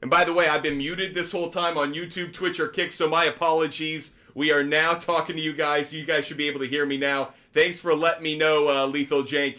And by the way, I've been muted this whole time on YouTube, Twitch, or Kick, so my apologies. We are now talking to you guys. You guys should be able to hear me now. Thanks for letting me know, Lethal Jank.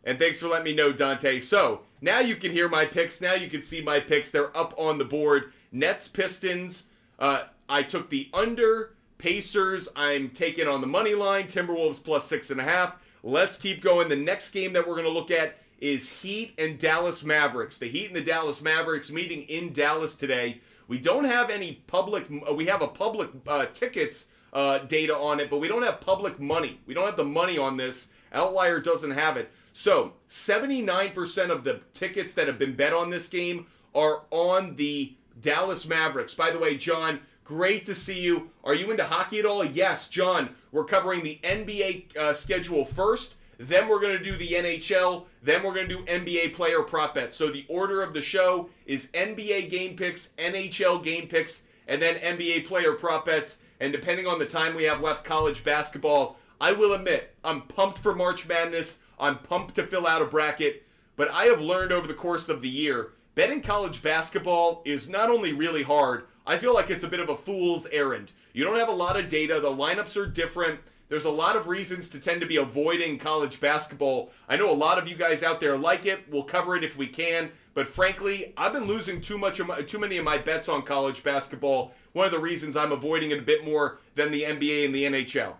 And thanks for letting me know, Dante. So, now you can hear my picks. Now you can see my picks. They're up on the board. Nets, Pistons. I took the under. Pacers, I'm taking on the money line. Timberwolves plus 6.5. Let's keep going. The next game that we're going to look at is Heat and Dallas Mavericks. The Heat and the Dallas Mavericks meeting in Dallas today. We don't have any public, we have a public tickets data on it, but we don't have public money. We don't have the money on this. Outlier doesn't have it. So, 79% of the tickets that have been bet on this game are on the Dallas Mavericks. By the way, John, great to see you. Are you into hockey at all? Yes, John. We're covering the NBA schedule first. Then we're going to do the NHL. Then we're going to do NBA player prop bets. So the order of the show is NBA game picks, NHL game picks, and then NBA player prop bets. And depending on the time we have left, college basketball. I will admit, I'm pumped for March Madness. I'm pumped to fill out a bracket. But I have learned over the course of the year, betting college basketball is not only really hard, I feel like it's a bit of a fool's errand. You don't have a lot of data. The lineups are different. There's a lot of reasons to tend to be avoiding college basketball. I know a lot of you guys out there like it. We'll cover it if we can. But frankly, I've been losing too many of my bets on college basketball. One of the reasons I'm avoiding it a bit more than the NBA and the NHL.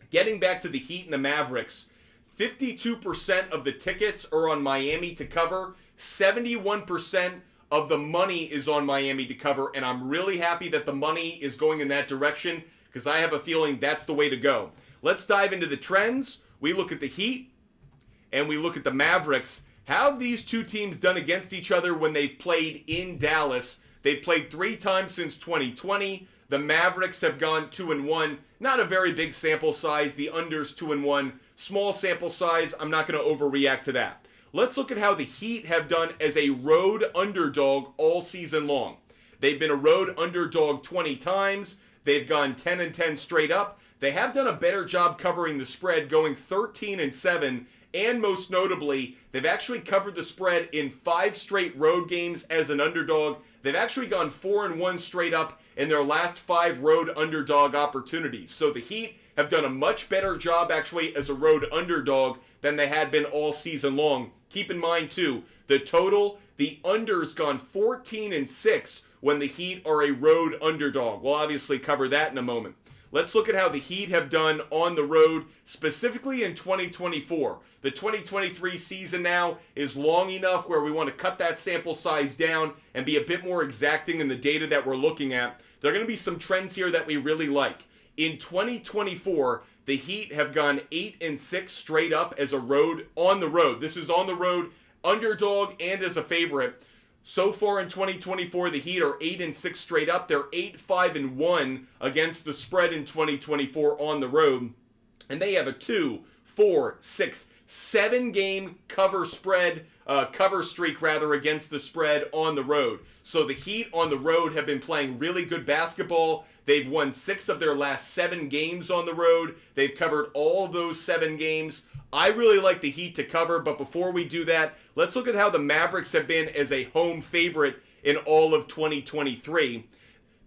Getting back to the Heat and the Mavericks, 52% of the tickets are on Miami to cover. 71% of the money is on Miami to cover. And I'm really happy that the money is going in that direction, because I have a feeling that's the way to go. Let's dive into the trends. We look at the Heat, and we look at the Mavericks. How have these two teams done against each other when they've played in Dallas? They've played 3 times since 2020. The Mavericks have gone 2-1. Not a very big sample size. The under's 2-1. Small sample size. I'm not going to overreact to that. Let's look at how the Heat have done as a road underdog all season long. They've been a road underdog 20 times. They've gone 10-10 straight up. They have done a better job covering the spread, going 13-7, and most notably, they've actually covered the spread in 5 straight road games as an underdog. They've actually gone 4-1 straight up in their last 5 road underdog opportunities. So the Heat have done a much better job actually as a road underdog than they had been all season long. Keep in mind too, the total, the under's gone 14-6 when the Heat are a road underdog. We'll obviously cover that in a moment. Let's look at how the Heat have done on the road, specifically in 2024. The 2023 season now is long enough where we want to cut that sample size down and be a bit more exacting in the data that we're looking at. There are going to be some trends here that we really like. In 2024, the Heat have gone 8-6 straight up as a road, on the road. This is on the road, underdog, and as a favorite. So far in 2024, the Heat are 8-6 straight up. They're 8-5-1 against the spread in 2024 on the road. And they have a 2, 4, 6, 7 game cover streak against the spread on the road. So the Heat on the road have been playing really good basketball. They've won 6 of their last 7 games on the road. They've covered all of those 7 games. I really like the Heat to cover, but before we do that, let's look at how the Mavericks have been as a home favorite in all of 2023.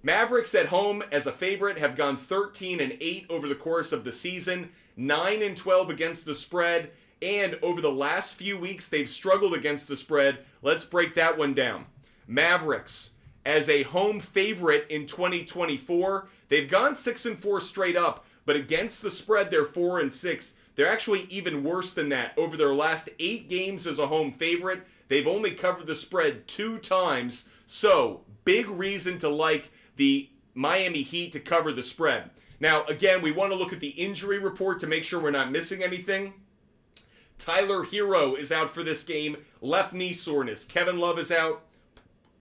Mavericks at home as a favorite have gone 13-8 over the course of the season, 9-12 against the spread, and over the last few weeks they've struggled against the spread. Let's break that one down. Mavericks as a home favorite in 2024, they've gone 6-4 straight up, but against the spread they're 4-6. They're actually even worse than that. Over their last 8 games as a home favorite, they've only covered the spread 2 times. So, big reason to like the Miami Heat to cover the spread. Now, again, we want to look at the injury report to make sure we're not missing anything. Tyler Hero is out for this game. Left knee soreness. Kevin Love is out.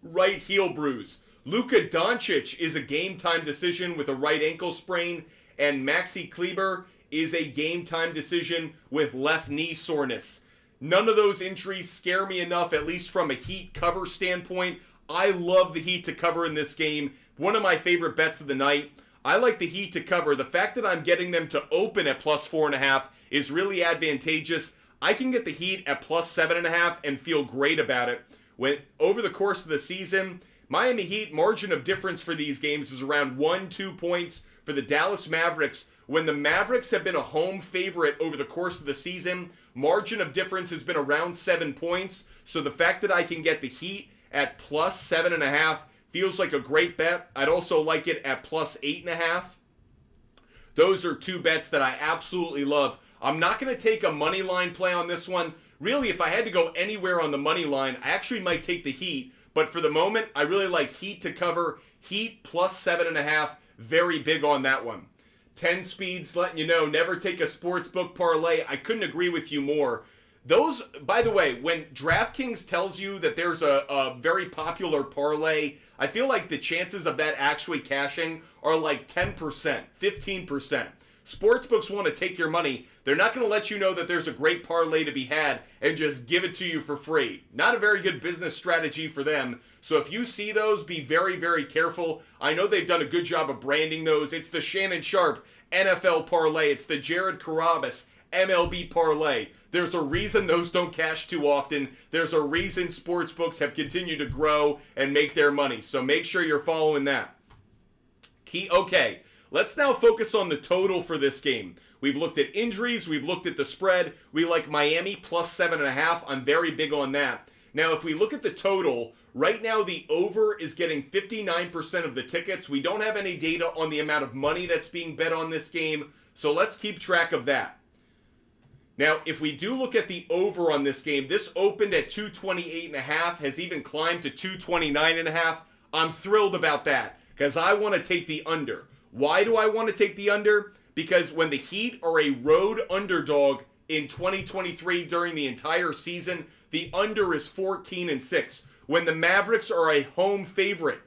Right heel bruise. Luka Doncic is a game-time decision with a right ankle sprain. And Maxi Kleber is a game-time decision with left knee soreness. None of those injuries scare me enough, at least from a Heat cover standpoint. I love the Heat to cover in this game. One of my favorite bets of the night. I like the Heat to cover. The fact that I'm getting them to open at plus 4.5 is really advantageous. I can get the Heat at plus 7.5 and feel great about it. When over the course of the season, Miami Heat margin of difference for these games is around 1-2 points for the Dallas Mavericks. When the Mavericks have been a home favorite over the course of the season, margin of difference has been around 7 points. So the fact that I can get the Heat at plus 7.5 feels like a great bet. I'd also like it at plus 8.5. Those are two bets that I absolutely love. I'm not going to take a money line play on this one. Really, if I had to go anywhere on the money line, I actually might take the Heat. But for the moment, I really like Heat to cover. Heat plus 7.5. Very big on that one. 10 speeds letting you know, never take a sportsbook parlay. I couldn't agree with you more. Those, by the way, when DraftKings tells you that there's a very popular parlay, I feel like the chances of that actually cashing are like 10%, 15%. Sportsbooks want to take your money. They're not going to let you know that there's a great parlay to be had and just give it to you for free. Not a very good business strategy for them. So if you see those, be very, very careful. I know they've done a good job of branding those. It's the Shannon Sharp NFL parlay. It's the Jared Carabas MLB parlay. There's a reason those don't cash too often. There's a reason sportsbooks have continued to grow and make their money. So make sure you're following that. Okay, let's now focus on the total for this game. We've looked at injuries. We've looked at the spread. We like Miami plus 7.5. I'm very big on that. Now, if we look at the total, right now the over is getting 59% of the tickets. We don't have any data on the amount of money that's being bet on this game, so let's keep track of that. Now, if we do look at the over on this game, this opened at 228.5, has even climbed to 229.5. I'm thrilled about that because I want to take the under. Why do I want to take the under? Because when the Heat are a road underdog in 2023 during the entire season, the under is 14-6. When the Mavericks are a home favorite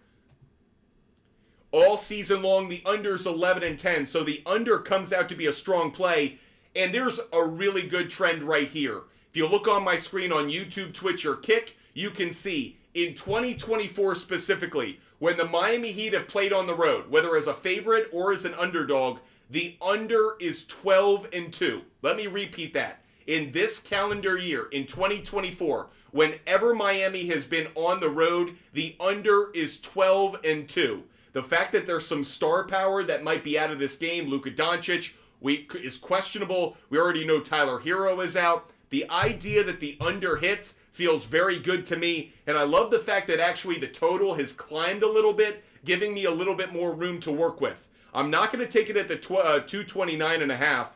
all season long, the under is 11-10. So the under comes out to be a strong play. And there's a really good trend right here. If you look on my screen on YouTube, Twitch, or Kick, you can see in 2024 specifically, when the Miami Heat have played on the road, whether as a favorite or as an underdog, the under is 12-2. Let me repeat that. In this calendar year, in 2024, whenever Miami has been on the road, the under is 12-2. The fact that there's some star power that might be out of this game, Luka Doncic, is questionable. We already know Tyler Hero is out. The idea that the under hits feels very good to me, and I love the fact that actually the total has climbed a little bit, giving me a little bit more room to work with. I'm not going to take it at the 229.5,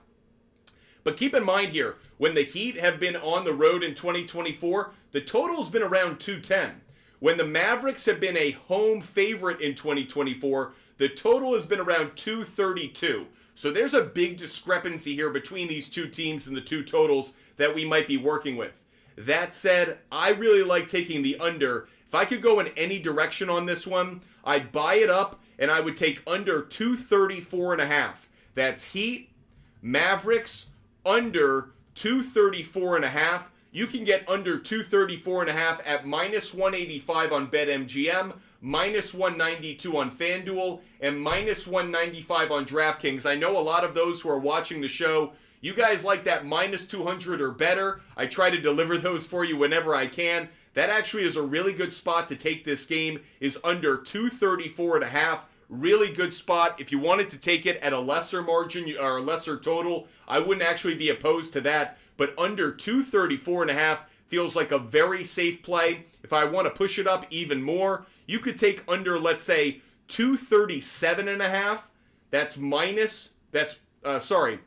but keep in mind here, when the Heat have been on the road in 2024, the total's been around 210. When the Mavericks have been a home favorite in 2024, the total has been around 232. So there's a big discrepancy here between these two teams and the two totals that we might be working with. That said, I really like taking the under. If I could go in any direction on this one, I'd buy it up and I would take under 234.5. That's Heat, Mavericks, under 234.5. You can get under 234.5 at minus 185 on BetMGM, minus 192 on FanDuel, and minus 195 on DraftKings. I know a lot of those who are watching the show, you guys like that minus 200 or better. I try to deliver those for you whenever I can. That actually is a really good spot to take this game, is under 234.5. Really good spot. If you wanted to take it at a lesser margin or a lesser total, I wouldn't actually be opposed to that. But under 234.5 feels like a very safe play. If I want to push it up even more, you could take under, let's say, 237.5. That's minus, that's, under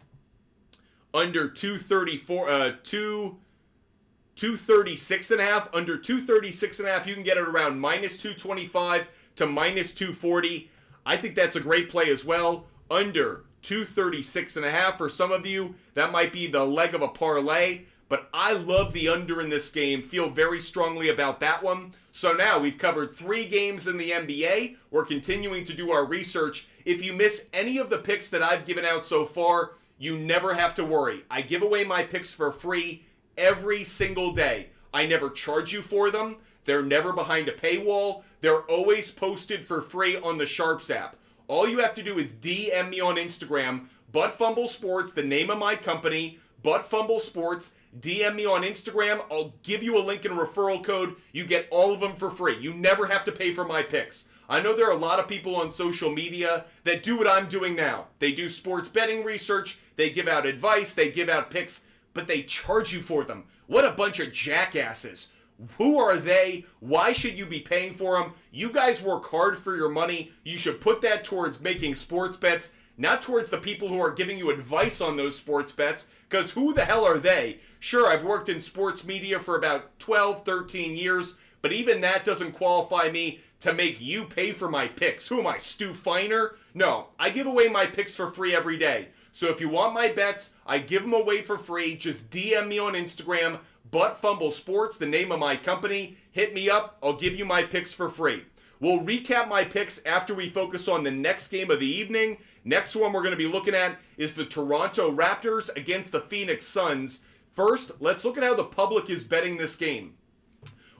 236.5. Under 236.5, you can get it around minus 225 to minus 240. I think that's a great play as well. Under 236.5 for some of you, that might be the leg of a parlay. But I love the under in this game. Feel very strongly about that one. So now we've covered 3 games in the NBA. We're continuing to do our research. If you miss any of the picks that I've given out so far, you never have to worry. I give away my picks for free every single day. I never charge you for them. They're never behind a paywall. They're always posted for free on the SHARPZ app. All you have to do is DM me on Instagram, ButtFumbleSports, the name of my company, ButtFumbleSports. DM me on Instagram. I'll give you a link and a referral code. You get all of them for free. You never have to pay for my picks. I know there are a lot of people on social media that do what I'm doing now. They do sports betting research, they give out advice, they give out picks, but they charge you for them. What a bunch of jackasses. Who are they? Why should you be paying for them? You guys work hard for your money. You should put that towards making sports bets, not towards the people who are giving you advice on those sports bets, because who the hell are they? Sure, I've worked in sports media for about 12, 13 years, but even that doesn't qualify me to make you pay for my picks. Who am I, Stu Feiner? No, I give away my picks for free every day. So if you want my bets, I give them away for free. Just DM me on Instagram, Butt Fumble Sports, the name of my company. Hit me up. I'll give you my picks for free. We'll recap my picks after we focus on the next game of the evening. Next one we're going to be looking at is the Toronto Raptors against the Phoenix Suns. First, let's look at how the public is betting this game.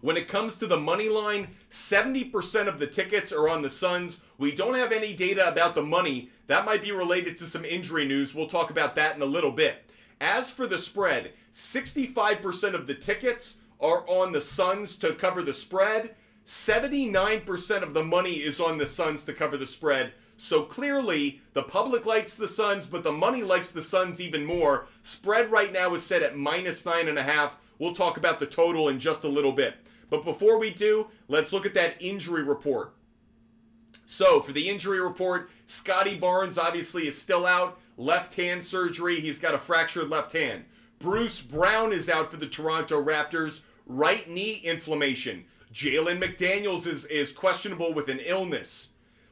When it comes to the money line, 70% of the tickets are on the Suns. We don't have any data about the money. That might be related to some injury news. We'll talk about that in a little bit. As for the spread, 65% of the tickets are on the Suns to cover the spread. 79% of the money is on the Suns to cover the spread. So clearly, the public likes the Suns, but the money likes the Suns even more. Spread right now is set at -9.5. We'll talk about the total in just a little bit. But before we do, let's look at that injury report. So, for the injury report, Scotty Barnes obviously is still out. Left hand surgery. He's got a fractured left hand. Bruce Brown is out for the Toronto Raptors. Right knee inflammation. Jalen McDaniels is questionable with an illness.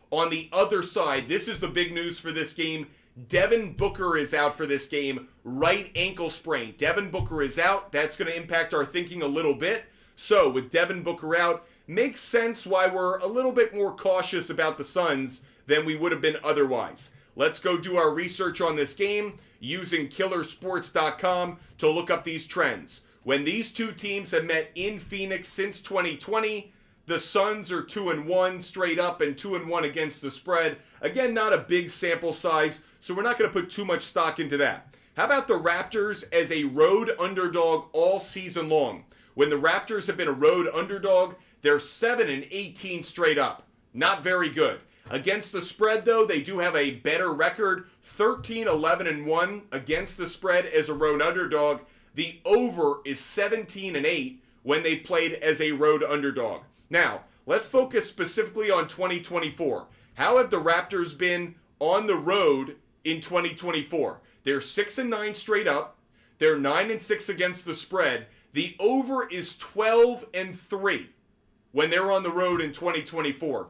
On the other side, this is the big news for this game. Devin Booker is out for this game. Right ankle sprain. Devin Booker is out. That's going to impact our thinking a little bit. So, with Devin Booker out, makes sense why we're a little bit more cautious about the Suns than we would have been otherwise. Let's go do our research on this game using killersports.com to look up these trends. When these two teams have met in Phoenix since 2020, the Suns are 2-1 straight up and 2-1 against the spread. Again, not a big sample size, so we're not going to put too much stock into that. How about the Raptors as a road underdog all season long? When the Raptors have been a road underdog, they're 7-18 straight up. Not very good. Against the spread, though, they do have a better record. 13-11-1 against the spread as a road underdog. The over is 17-8 when they played as a road underdog. Now, let's focus specifically on 2024. How have the Raptors been on the road in 2024? They're 6-9 straight up. They're 9-6 against the spread. The over is 12-3 when they're on the road in 2024.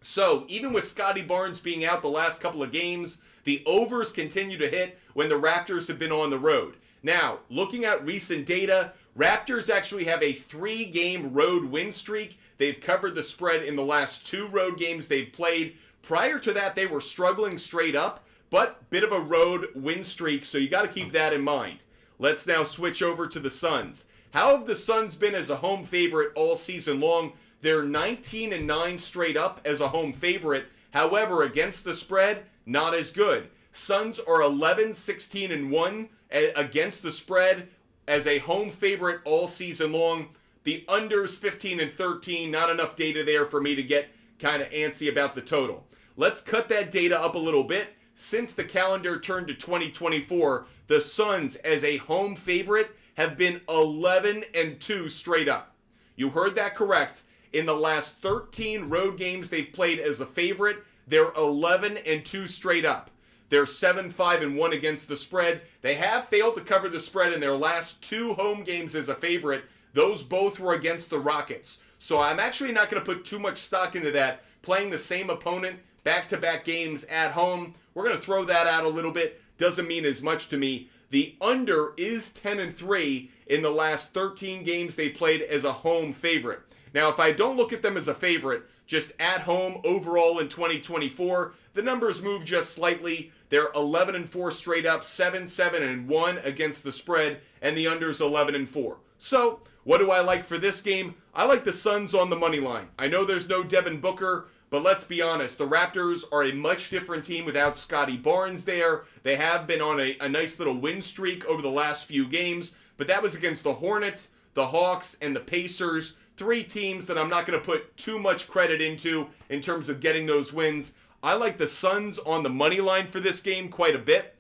So, even with Scotty Barnes being out the last couple of games, the overs continue to hit when the Raptors have been on the road. Now, looking at recent data, Raptors actually have a 3-game road win streak. They've covered the spread in the last 2 road games they've played. Prior to that, they were struggling straight up, but bit of a road win streak, so you got to keep that in mind. Let's now switch over to the Suns. How have the Suns been as a home favorite all season long? They're 19-9 straight up as a home favorite. However, against the spread, not as good. Suns are 11-16-1 against the spread as a home favorite all season long. The unders 15-13, not enough data there for me to get kind of antsy about the total. Let's cut that data up a little bit. Since the calendar turned to 2024, the Suns as a home favorite have been 11-2 straight up. You heard that correct. In the last 13 road games they've played as a favorite, they're 11-2 straight up. They're 7-5-1 against the spread. They have failed to cover the spread in their last 2 home games as a favorite. Those both were against the Rockets. So I'm actually not going to put too much stock into that. Playing the same opponent, back-to-back games at home, we're going to throw that out a little bit. Doesn't mean as much to me. The under is 10-3 in the last 13 games they played as a home favorite. Now, if I don't look at them as a favorite, just at home overall in 2024, the numbers move just slightly. They're 11-4 straight up, 7-1 against the spread, and the under's 11-4. So, what do I like for this game? I like the Suns on the money line. I know there's no Devin Booker, but let's be honest, the Raptors are a much different team without Scotty Barnes there. They have been on a nice little win streak over the last few games, but that was against the Hornets, the Hawks, and the Pacers. 3 teams that I'm not going to put too much credit into in terms of getting those wins. I like the Suns on the money line for this game quite a bit.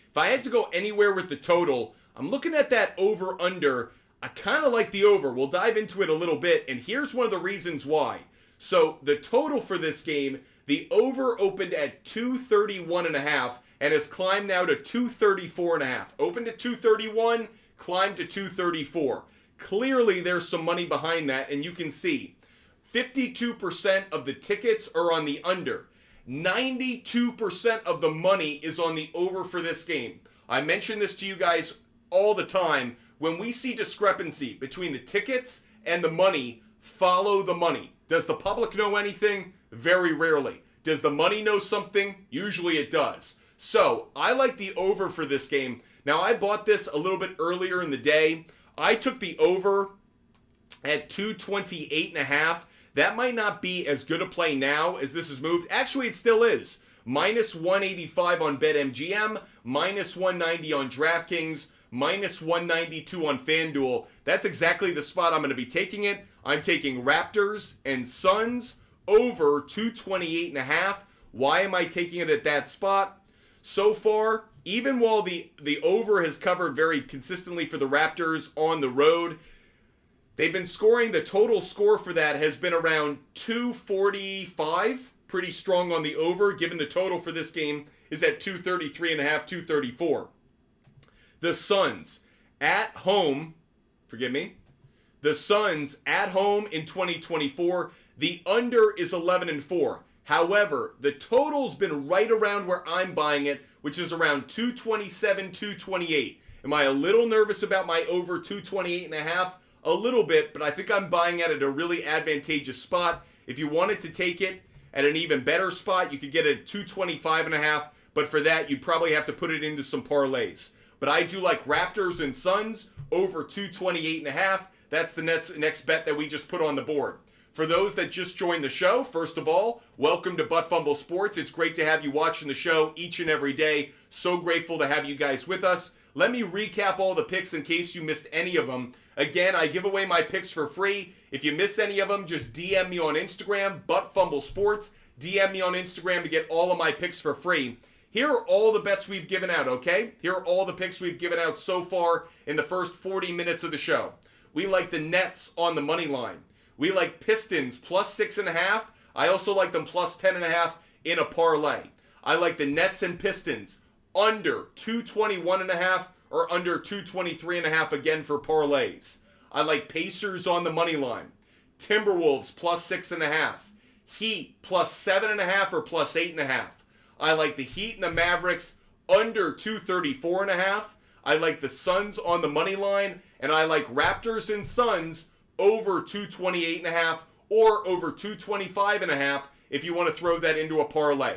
If I had to go anywhere with the total, I'm looking at that over-under. I kind of like the over. We'll dive into it a little bit, and here's one of the reasons why. So the total for this game, the over opened at 231.5 and has climbed now to 234.5. Opened at 231, climbed to 234. Clearly, there's some money behind that, and you can see 52% of the tickets are on the under. 92% of the money is on the over for this game. I mention this to you guys all the time. When we see discrepancy between the tickets and the money, follow the money. Does the public know anything? Very rarely. Does the money know something? Usually it does. So, I like the over for this game. Now, I bought this a little bit earlier in the day. I took the over at 228.5. That might not be as good a play now as this has moved. Actually, it still is. Minus 185 on BetMGM, minus 190 on DraftKings, minus 192 on FanDuel. That's exactly the spot I'm going to be taking it. I'm taking Raptors and Suns over 228.5. Why am I taking it at that spot? So far, even while the over has covered very consistently for the Raptors on the road, they've been scoring, the total score for that has been around 245. Pretty strong on the over, given the total for this game is at 233.5, 234. The Suns at home, the Suns at home in 2024, the under is 11-4. However, the total's been right around where I'm buying it, which is around 227, 228. Am I a little nervous about my over 228.5? A little bit, but I think I'm buying it at a really advantageous spot. If you wanted to take it at an even better spot, you could get it at 225.5, but for that, you'd probably have to put it into some parlays. But I do like Raptors and Suns over 228.5. That's the next bet that we just put on the board. For those that just joined the show, first of all, welcome to Butt Fumble Sports. It's great to have you watching the show each and every day. So grateful to have you guys with us. Let me recap all the picks in case you missed any of them. Again, I give away my picks for free. If you miss any of them, just DM me on Instagram, Butt Fumble Sports. DM me on Instagram to get all of my picks for free. Here are all the bets we've given out, okay? Here are all the picks we've given out so far in the first 40 minutes of the show. We like the Nets on the money line. We like Pistons plus 6.5. I also like them plus 10.5 in a parlay. I like the Nets and Pistons under 221.5 or under 223.5 again for parlays. I like Pacers on the money line. Timberwolves plus 6.5. Heat plus 7.5 or plus 8.5. I like the Heat and the Mavericks under 234.5. I like the Suns on the money line, and I like Raptors and Suns over 228.5 or over 225.5 if you want to throw that into a parlay.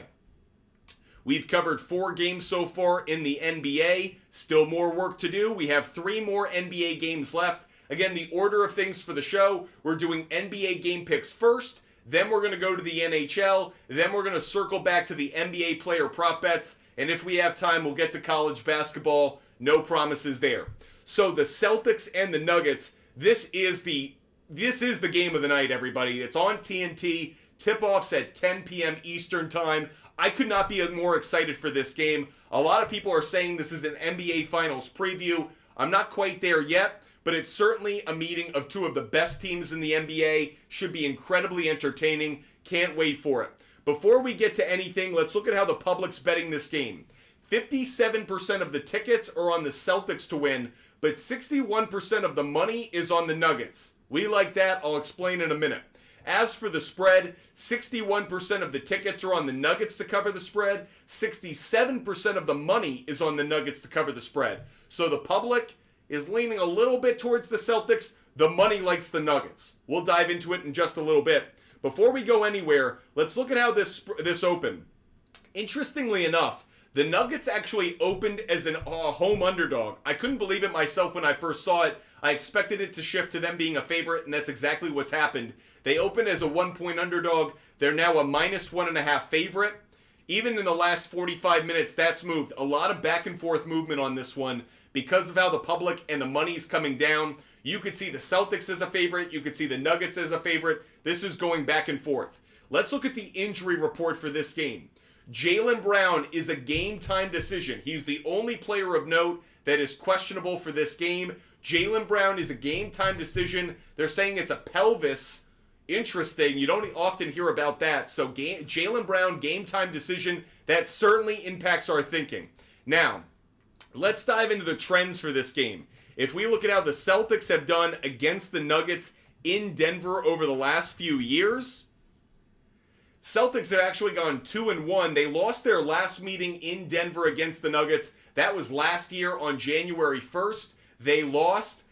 We've covered 4 games so far in the NBA. Still more work to do. We have 3 more NBA games left. Again, the order of things for the show, we're doing NBA game picks first, then we're going to go to the NHL, then we're going to circle back to the NBA player prop bets, and if we have time, we'll get to college basketball. No promises there. So the Celtics and the Nuggets, this is the game of the night, everybody. It's on TNT. Tip-off's at 10 p.m. Eastern time. I could not be more excited for this game. A lot of people are saying this is an NBA Finals preview. I'm not quite there yet, but it's certainly a meeting of 2 of the best teams in the NBA. Should be incredibly entertaining. Can't wait for it. Before we get to anything, let's look at how the public's betting this game. 57% of the tickets are on the Celtics to win, but 61% of the money is on the Nuggets. We like that. I'll explain in a minute. As for the spread, 61% of the tickets are on the Nuggets to cover the spread. 67% of the money is on the Nuggets to cover the spread. So the public is leaning a little bit towards the Celtics. The money likes the Nuggets. We'll dive into it in just a little bit. Before we go anywhere, let's look at how this opened. Interestingly enough, the Nuggets actually opened as a home underdog. I couldn't believe it myself when I first saw it. I expected it to shift to them being a favorite, and that's exactly what's happened. They opened as a 1-point underdog. They're now a minus 1.5 favorite. Even in the last 45 minutes, that's moved. A lot of back and forth movement on this one because of how the public and the money's coming down. You could see the Celtics as a favorite. You could see the Nuggets as a favorite. This is going back and forth. Let's look at the injury report for this game. Jaylen Brown is a game-time decision. He's the only player of note that is questionable for this game. Jaylen Brown is a game-time decision. They're saying it's a pelvis. Interesting. You don't often hear about that. So Jaylen Brown, game-time decision. That certainly impacts our thinking. Now, let's dive into the trends for this game. If we look at how the Celtics have done against the Nuggets in Denver over the last few years, Celtics have actually gone 2-1. They lost their last meeting in Denver against the Nuggets. That was last year on January 1st. They lost.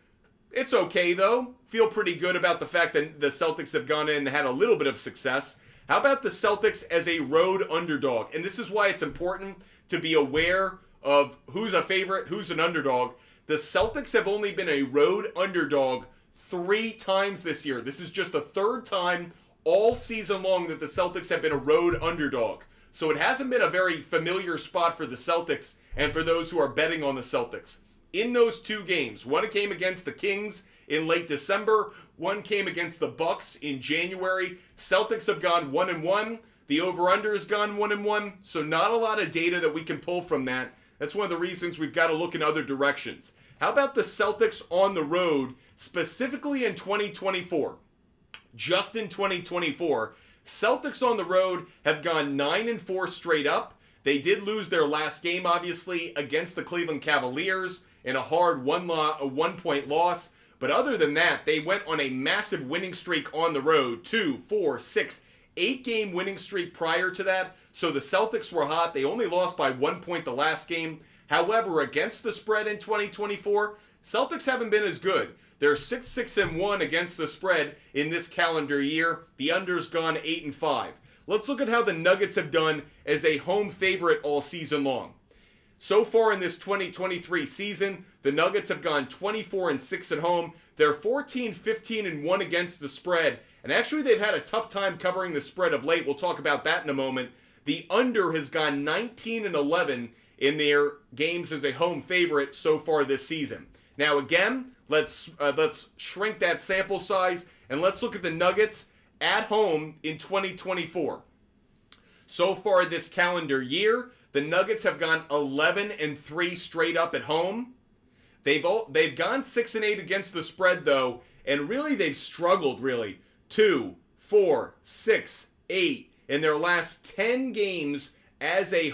It's okay, though. Feel pretty good about the fact that the Celtics have gone in and had a little bit of success. How about the Celtics as a road underdog? And this is why it's important to be aware of who's a favorite, who's an underdog. The Celtics have only been a road underdog 3 times this year. This is just the 3rd time all season long that the Celtics have been a road underdog. So it hasn't been a very familiar spot for the Celtics and for those who are betting on the Celtics. In those 2 games, one came against the Kings in late December, one came against the Bucks in January. Celtics have gone 1-1. The over-under has gone 1-1. So not a lot of data that we can pull from that. That's one of the reasons we've got to look in other directions. How about the Celtics on the road, specifically in 2024? Just in 2024, Celtics on the road have gone 9-4 straight up. They did lose their last game, obviously, against the Cleveland Cavaliers in a hard 1-point loss. But other than that, they went on a massive winning streak on the road. 2, 4, 6, 8-game winning streak prior to that. So the Celtics were hot. They only lost by 1 point the last game. However, against the spread in 2024, Celtics haven't been as good. They're 6-1 against the spread in this calendar year. The under's gone 8-5. Let's look at how the Nuggets have done as a home favorite all season long. So far in this 2023 season, the Nuggets have gone 24-6 at home. They're 14-15-1 against the spread. And actually, they've had a tough time covering the spread of late. We'll talk about that in a moment. The under has gone 19-11 in their games as a home favorite so far this season. Now again, let's shrink that sample size and let's look at the Nuggets at home in 2024. So far this calendar year, the Nuggets have gone 11-3 straight up at home. They've gone 6-8 against the spread though, and really they've struggled 2, 4, 6, 8 in their last 10 games as a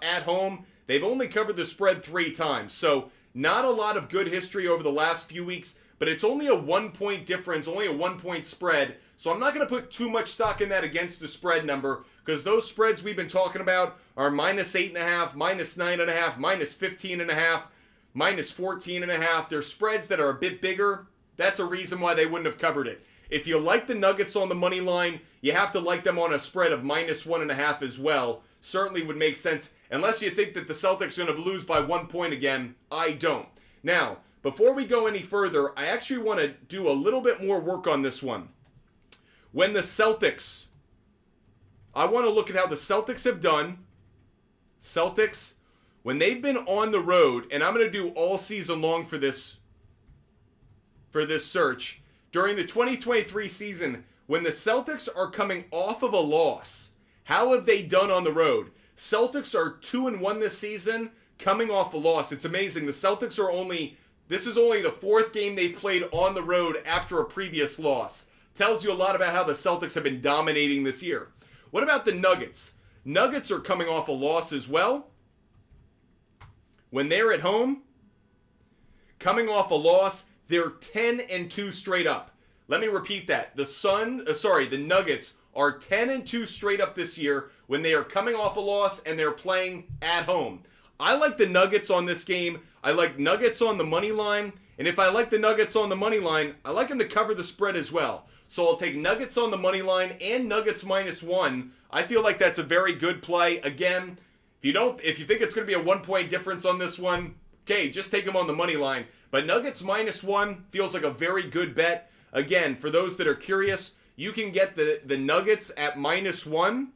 at home. They've only covered the spread 3 times. So not a lot of good history over the last few weeks, but it's only a 1-point difference, only a 1-point spread. So I'm not going to put too much stock in that against the spread number because those spreads we've been talking about are -8.5, -9.5, -15.5, -14.5. They're spreads that are a bit bigger. That's a reason why they wouldn't have covered it. If you like the Nuggets on the money line, you have to like them on a spread of -1.5 as well. Certainly would make sense, unless you think that the Celtics are going to lose by 1 point again. I don't. Now, before we go any further, I actually want to do a little bit more work on this one. When the Celtics, I want to look at how the Celtics have done. Celtics, when they've been on the road, and I'm going to do all season long for this search, during the 2023 season, when the Celtics are coming off of a loss, how have they done on the road? Celtics are 2-1 this season, coming off a loss. It's amazing. The Celtics are this is only the 4th game they've played on the road after a previous loss. Tells you a lot about how the Celtics have been dominating this year. What about the Nuggets? Nuggets are coming off a loss as well. When they're at home, coming off a loss, they're 10-2 straight up. Let me repeat that. The Nuggets are 10-2 straight up this year when they are coming off a loss and they're playing at home. I like the Nuggets on this game. I like Nuggets on the money line. And if I like the Nuggets on the money line, I like them to cover the spread as well. So I'll take Nuggets on the money line and Nuggets -1. I feel like that's a very good play. Again, if you think it's going to be a 1-point difference on this one, okay, just take them on the money line. But Nuggets -1 feels like a very good bet. Again, for those that are curious, you can get the Nuggets at -1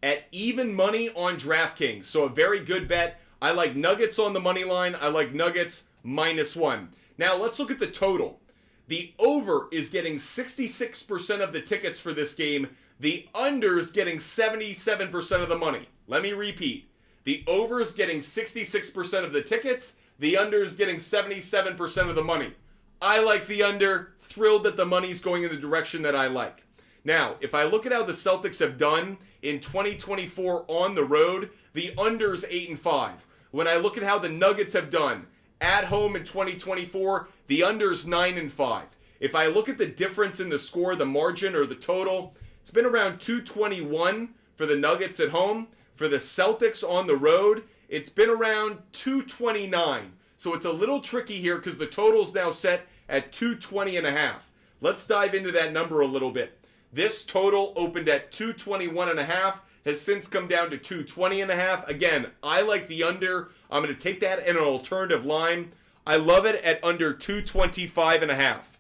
at even money on DraftKings. So a very good bet. I like Nuggets on the money line. I like Nuggets -1. Now let's look at the total. The over is getting 66% of the tickets for this game. The under is getting 77% of the money. Let me repeat. The over is getting 66% of the tickets. The under is getting 77% of the money. I like the under. Thrilled that the money's going in the direction that I like. Now, if I look at how the Celtics have done in 2024 on the road, the under's 8-5. When I look at how the Nuggets have done at home in 2024, the under's 9-5. If I look at the difference in the score, the margin or the total, it's been around 221 for the Nuggets at home. For the Celtics on the road, it's been around 229. So it's a little tricky here because the total's now set at 220.5. Let's dive into that number a little bit. This total opened at 221.5, has since come down to 220.5. Again, I like the under. I'm going to take that in an alternative line. I love it at under 225.5.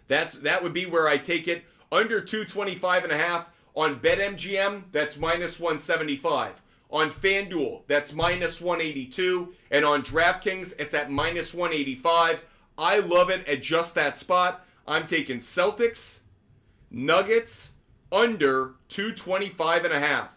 That would be where I take it. Under 225.5 on BetMGM, that's -175. On FanDuel, that's -182. And on DraftKings, it's at -185. I love it at just that spot. I'm taking Celtics, Nuggets, under 225.5.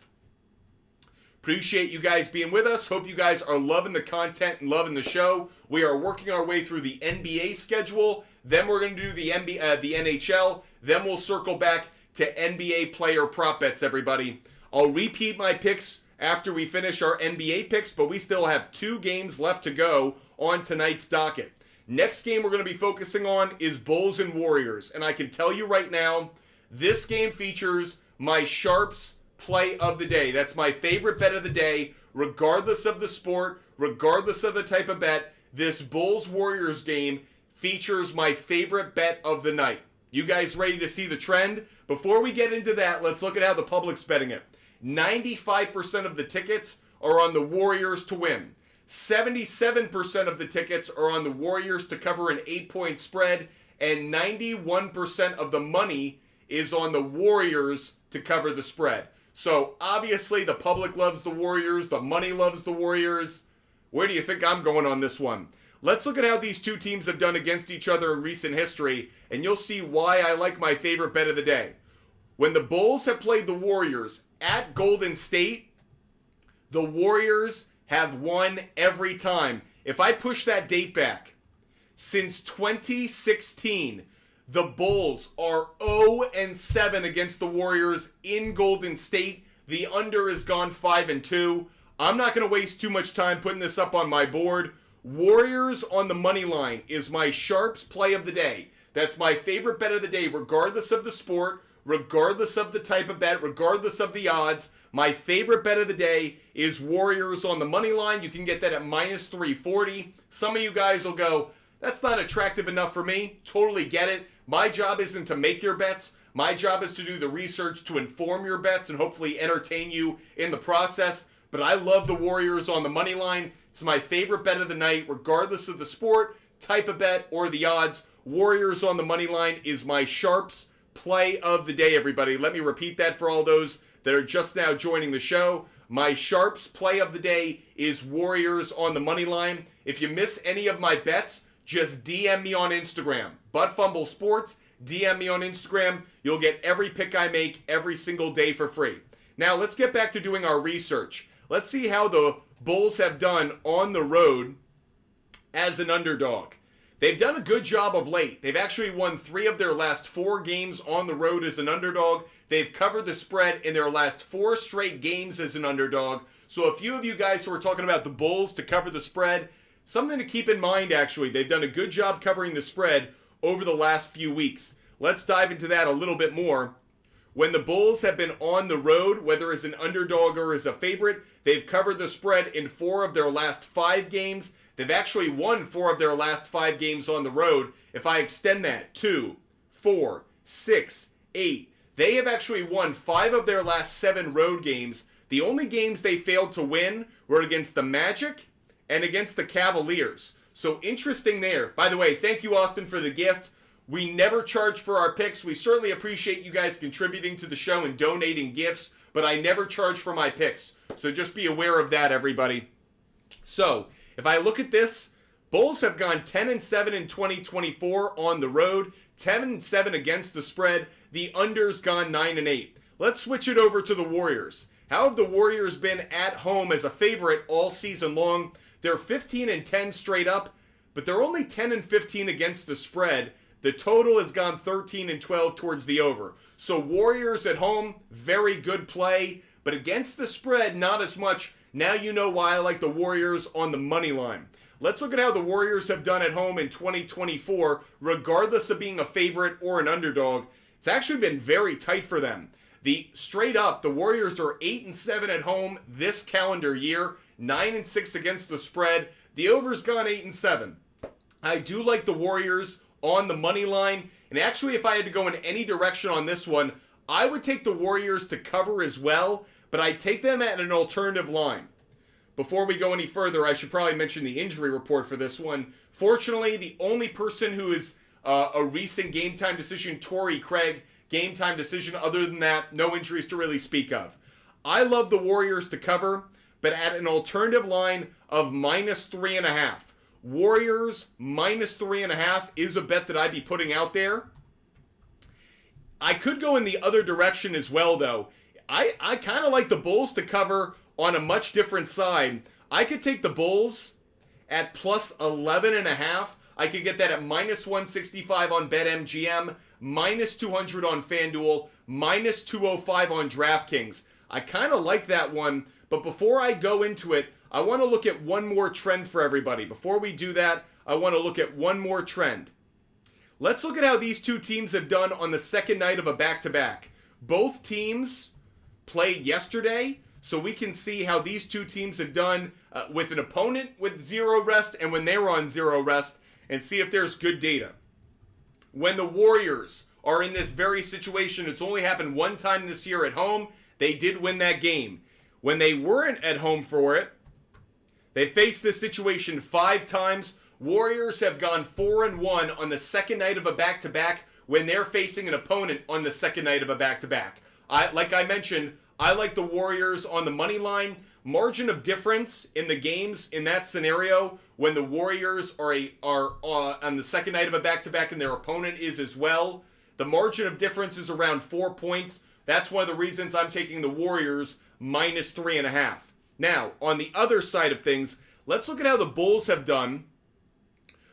Appreciate you guys being with us. Hope you guys are loving the content and loving the show. We are working our way through the NBA schedule. Then we're going to do the NHL. Then we'll circle back to NBA player prop bets, everybody. I'll repeat my picks after we finish our NBA picks, but we still have 2 games left to go on tonight's docket. Next game we're going to be focusing on is Bulls and Warriors. And I can tell you right now, this game features my SHARPZ play of the day. That's my favorite bet of the day, regardless of the sport, regardless of the type of bet. This Bulls-Warriors game features my favorite bet of the night. You guys ready to see the trend? Before we get into that, let's look at how the public's betting it. 95% of the tickets are on the Warriors to win. 77% of the tickets are on the Warriors to cover an 8-point spread, and 91% of the money is on the Warriors to cover the spread. So obviously the public loves the Warriors, the money loves the Warriors. Where do you think I'm going on this one? Let's look at how these two teams have done against each other in recent history, and you'll see why I like my favorite bet of the day. When the Bulls have played the Warriors at Golden State, the Warriors have won every time. If I push that date back, since 2016, the Bulls are 0-7 against the Warriors in Golden State. The under has gone 5-2. I'm not going to waste too much time putting this up on my board. Warriors on the money line is my SHARPZ play of the day. That's my favorite bet of the day, regardless of the sport, regardless of the type of bet, regardless of the odds. My favorite bet of the day is Warriors on the money line. You can get that at -340. Some of you guys will go, that's not attractive enough for me. Totally get it. My job isn't to make your bets. My job is to do the research to inform your bets and hopefully entertain you in the process. But I love the Warriors on the money line. It's my favorite bet of the night, regardless of the sport, type of bet, or the odds. Warriors on the money line is my SHARPZ play of the day, everybody. Let me repeat that for all those that are just now joining the show. My SHARPZ play of the day is Warriors on the money line. If you miss any of my bets, just DM me on Instagram. Buttfumble Sports, DM me on Instagram. You'll get every pick I make every single day for free. Now, let's get back to doing our research. Let's see how the Bulls have done on the road as an underdog. They've done a good job of late. They've actually won 3 of their last 4 games on the road as an underdog. They've covered the spread in their last 4 straight games as an underdog. So a few of you guys who are talking about the Bulls to cover the spread, something to keep in mind, actually. They've done a good job covering the spread over the last few weeks. Let's dive into that a little bit more. When the Bulls have been on the road, whether as an underdog or as a favorite, they've covered the spread in 4 of their last 5 games. They've actually won 4 of their last 5 games on the road. If I extend that, 2, 4, 6, 8. They have actually won 5 of their last 7 road games. The only games they failed to win were against the Magic and against the Cavaliers. So interesting there. By the way, thank you, Austin, for the gift. We never charge for our picks. We certainly appreciate you guys contributing to the show and donating gifts, but I never charge for my picks. So just be aware of that, everybody. So, if I look at this, Bulls have gone 10-7 in 2024 on the road, 10-7 against the spread. The under's gone 9-8. Let's switch it over to the Warriors. How have the Warriors been at home as a favorite all season long? They're 15-10 straight up, but they're only 10-15 against the spread. The total has gone 13-12 towards the over. So Warriors at home, very good play, but against the spread, not as much. Now you know why I like the Warriors on the money line. Let's look at how the Warriors have done at home in 2024, regardless of being a favorite or an underdog. It's actually been very tight for them. Straight up, the Warriors are 8-7 at home this calendar year, 9-6 against the spread. The over's gone 8-7. I do like the Warriors on the money line, and actually, if I had to go in any direction on this one, I would take the Warriors to cover as well, but I take them at an alternative line. Before we go any further, I should probably mention the injury report for this one. Fortunately, the only person who is a recent game time decision, Torrey Craig, game time decision. Other than that, no injuries to really speak of. I love the Warriors to cover, but at an alternative line of -3.5. Warriors -3.5 is a bet that I'd be putting out there. I could go in the other direction as well, though. I kind of like the Bulls to cover on a much different side. I could take the Bulls at +11.5. I could get that at -165 on BetMGM, -200 on FanDuel, -205 on DraftKings. I kind of like that one, but before I go into it, I want to look at one more trend for everybody. Before we do that, I want to look at one more trend. Let's look at how these two teams have done on the second night of a back-to-back. Both teams played yesterday, so we can see how these two teams have done with an opponent with 0 rest and when they were on 0 rest, and see if there's good data. When the Warriors are in this very situation, it's only happened one time this year at home. They did win that game. When they weren't at home for it, they faced this situation 5 times. Warriors have gone 4-1 on the second night of a back-to-back when they're facing an opponent on the second night of a back-to-back. Like I mentioned, I like the Warriors on the money line. Margin of difference in the games in that scenario when the Warriors are on the second night of a back-to-back and their opponent is as well. The margin of difference is around 4 points. That's one of the reasons I'm taking the Warriors -3.5. Now, on the other side of things, let's look at how the Bulls have done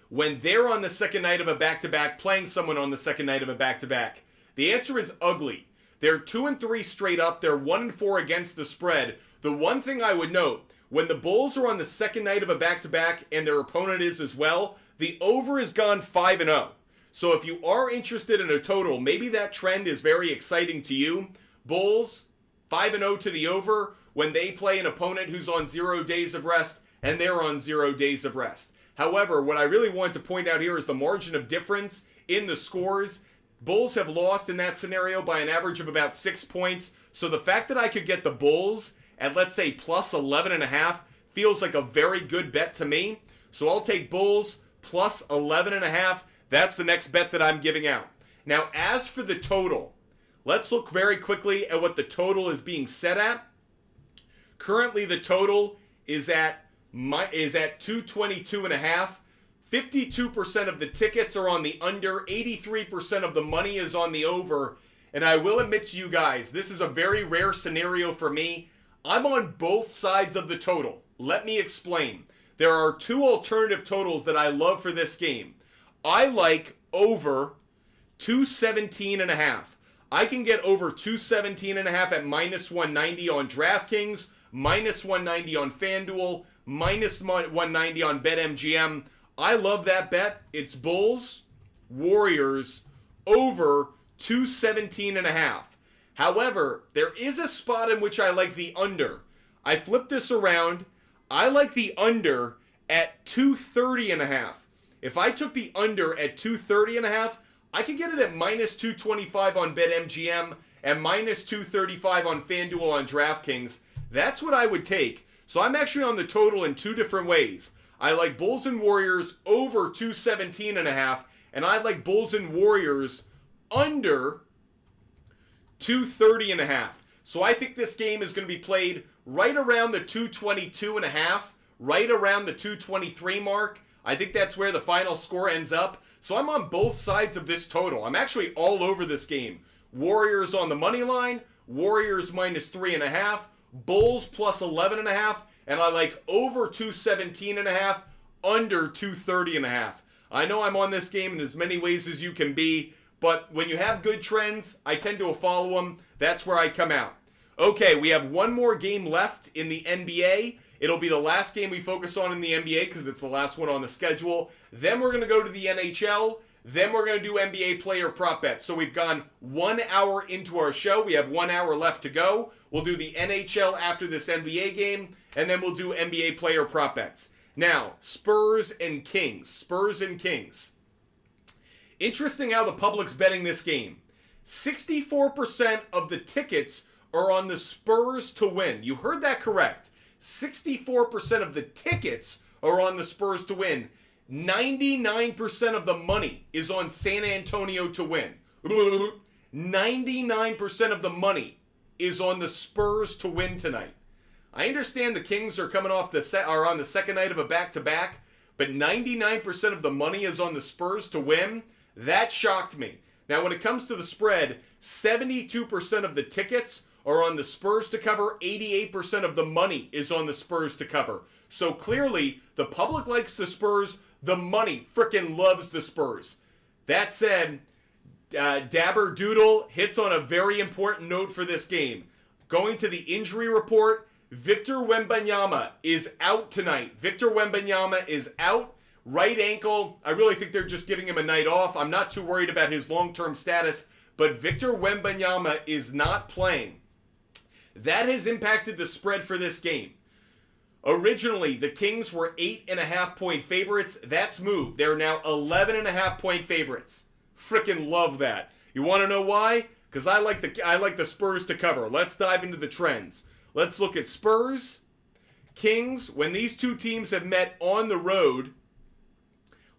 when they're on the second night of a back-to-back playing someone on the second night of a back-to-back. The answer is ugly. They're 2-3 straight up. They're 1-4 against the spread. The one thing I would note, when the Bulls are on the second night of a back-to-back and their opponent is as well, the over has gone 5-0. So if you are interested in a total, maybe that trend is very exciting to you. Bulls, 5-0 to the over when they play an opponent who's on 0 days of rest and they're on 0 days of rest. However, what I really want to point out here is the margin of difference in the scores. Bulls have lost in that scenario by an average of about 6 points. So the fact that I could get the Bulls at, let's say, +11.5 feels like a very good bet to me. So I'll take Bulls +11.5. That's the next bet that I'm giving out. Now, as for the total, let's look very quickly at what the total is being set at. Currently, the total is at 222.5. 52% of the tickets are on the under. 83% of the money is on the over. And I will admit to you guys, this is a very rare scenario for me. I'm on both sides of the total. Let me explain. There are 2 alternative totals that I love for this game. I like over 217.5. I can get over 217.5 at -190 on DraftKings, -190 on FanDuel, -190 on BetMGM. I love that bet. It's Bulls, Warriors, over 217.5. However, there is a spot in which I like the under. I flip this around. I like the under at 230.5. If I took the under at 230.5, I could get it at -225 on BetMGM and -235 on FanDuel on DraftKings. That's what I would take. So I'm actually on the total in 2 different ways. I like Bulls and Warriors over 217.5, and I like Bulls and Warriors under 230.5. So I think this game is going to be played right around the 222.5 right around the 223 mark. I think that's where the final score ends up. So I'm on both sides of this total. I'm actually all over this game. Warriors on the money line, Warriors minus 3.5, Bulls plus 11.5, and I like over 217.5, under 230.5. I know I'm on this game in as many ways as you can be, but when you have good trends, I tend to follow them. That's where I come out. Okay, we have one more game left in the NBA. It'll be the last game we focus on in the NBA because it's the last one on the schedule. Then we're going to go to the NHL. Then we're going to do NBA player prop bets. So we've gone 1 hour into our show. We have 1 hour left to go. We'll do the NHL after this NBA game, and then we'll do NBA player prop bets. Now, Spurs and Kings. Spurs and Kings. Interesting how the public's betting this game. 64% of the tickets are on the Spurs to win. You heard that correct. 64% of the tickets are on the Spurs to win. 99% of the money is on San Antonio to win. 99% of the money is on the Spurs to win tonight. I understand the Kings are coming off are on the second night of a back-to-back, but 99% of the money is on the Spurs to win. That shocked me. Now, when it comes to the spread, 72% of the tickets are on the Spurs to cover. 88% of the money is on the Spurs to cover. So clearly, the public likes the Spurs. The money frickin' loves the Spurs. That said, Dabber Doodle hits on a very important note for this game. Going to the injury report, Victor Wembanyama is out tonight. Victor Wembanyama is out. Right ankle. I really think they're just giving him a night off. I'm not too worried about his long-term status, but Victor Wembanyama is not playing. That has impacted the spread for this game. Originally, the Kings were 8.5-point favorites. That's moved. They're now 11.5-point favorites. Frickin' love that. You want to know why? Because I like the Spurs to cover. Let's dive into the trends. Let's look at Spurs, Kings. When these two teams have met on the road,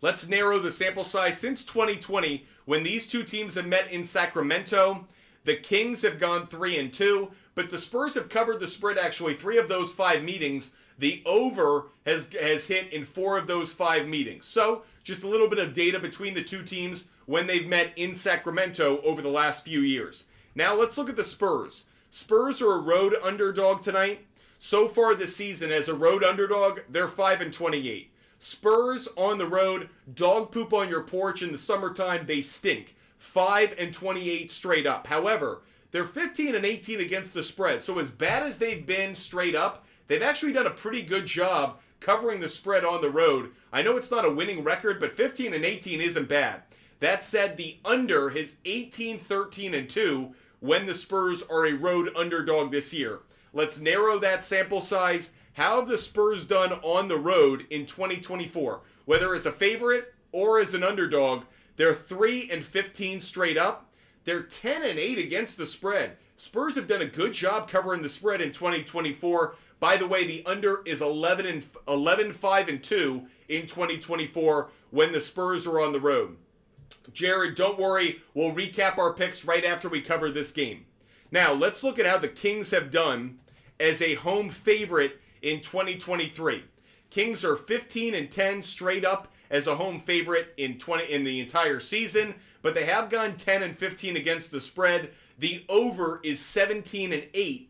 let's narrow the sample size. Since 2020, when these two teams have met in Sacramento, the Kings have gone 3-2, but the Spurs have covered the spread actually 3 of those 5 meetings. The over has hit in 4 of those 5 meetings. So just a little bit of data between the two teams when they've met in Sacramento over the last few years. Now let's look at the Spurs. Spurs are a road underdog tonight. So far this season as a road underdog, they're 5-28. Spurs on the road, dog poop on your porch in the summertime, they stink. 5-28 straight up. However, they're 15-18 against the spread. So as bad as they've been straight up, they've actually done a pretty good job covering the spread on the road. I know it's not a winning record, but 15-18 isn't bad. That said, the under is 18-13-2 when the Spurs are a road underdog this year. Let's narrow that sample size. How have the Spurs done on the road in 2024? Whether as a favorite or as an underdog, they're 3-15 straight up. They're 10-8 against the spread. Spurs have done a good job covering the spread in 2024. By the way, the under is 11-5-2 in 2024 when the Spurs are on the road. Jared, don't worry. We'll recap our picks right after we cover this game. Now, let's look at how the Kings have done as a home favorite in 2023. Kings are 15-10 straight up as a home favorite in the entire season, but they have gone 10-15 against the spread. The over is 17-8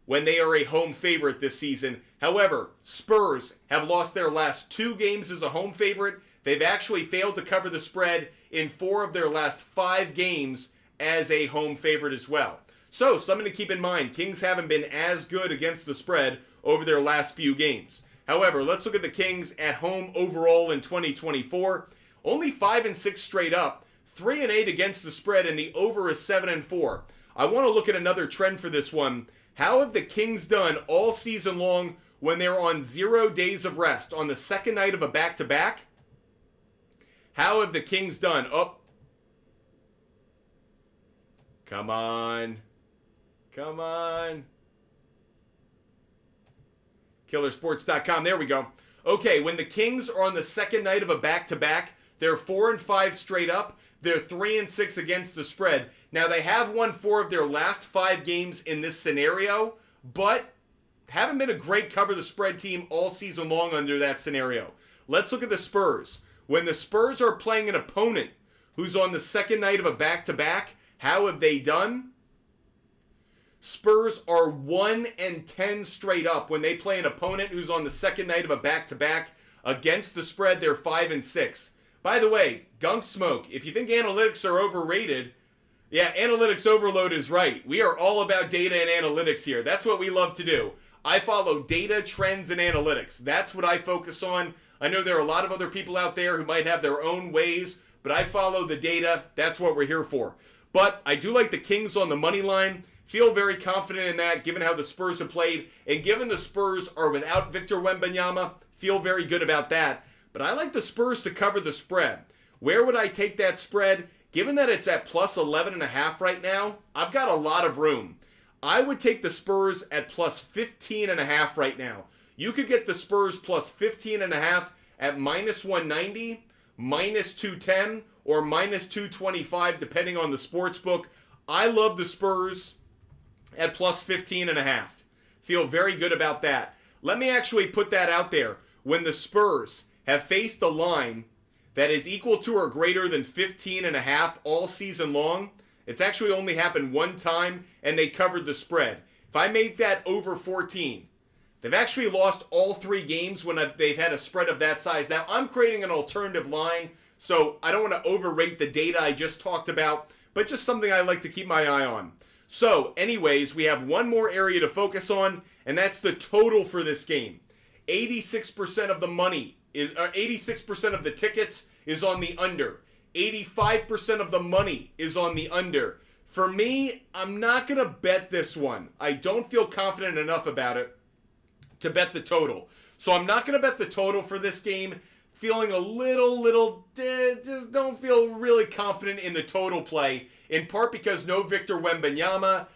when they are a home favorite this season. However, Spurs have lost their last 2 games as a home favorite. They've actually failed to cover the spread in 4 of their last 5 games as a home favorite as well. So, something to keep in mind. Kings haven't been as good against the spread over their last few games. However, let's look at the Kings at home overall in 2024. Only 5-6 straight up, 3-8 against the spread, and the over is 7-4. I want to look at another trend for this one. How have the Kings done all season long when they're on 0 days of rest on the second night of a back-to-back? How have the Kings done? Oh. Come on. Come on. Killersports.com. There we go. Okay, when the Kings are on the second night of a back-to-back, they're 4-5 straight up. They're 3-6 against the spread. Now, they have won 4 of their last 5 games in this scenario, but haven't been a great cover the spread team all season long under that scenario. Let's look at the Spurs. When the Spurs are playing an opponent who's on the second night of a back-to-back, how have they done? Spurs are 1-10 straight up when they play an opponent who's on the second night of a back-to-back. Against the spread, they're 5-6. By the way, Gunk Smoke, if you think analytics are overrated, yeah, analytics overload is right. We are all about data and analytics here. That's what we love to do. I follow data, trends, and analytics. That's what I focus on. I know there are a lot of other people out there who might have their own ways, but I follow the data. That's what we're here for. But I do like the Kings on the money line. Feel very confident in that given how the Spurs have played. And given the Spurs are without Victor Wembanyama, feel very good about that. But I like the Spurs to cover the spread. Where would I take that spread? Given that it's at plus 11.5 right now, I've got a lot of room. I would take the Spurs at plus 15.5 right now. You could get the Spurs plus 15.5 at minus 190, minus 210, or minus 225, depending on the sports book. I love the Spurs at plus 15.5. Feel very good about that. Let me actually put that out there. When the Spurs have faced a line that is equal to or greater than 15.5 all season long, it's actually only happened one time, and they covered the spread. If I make that over 14, they've actually lost all 3 games when they've had a spread of that size. Now, I'm creating an alternative line, so I don't want to overrate the data I just talked about, but just something I like to keep my eye on. So, anyways, we have one more area to focus on, and that's the total for this game. 86% of the money is, 86% of the tickets is on the under. 85% of the money is on the under. For me, I'm not going to bet this one. I don't feel confident enough about it to bet the total. So I'm not going to bet the total for this game. Feeling a little, just don't feel really confident in the total play. In part because no Victor Wembanyama.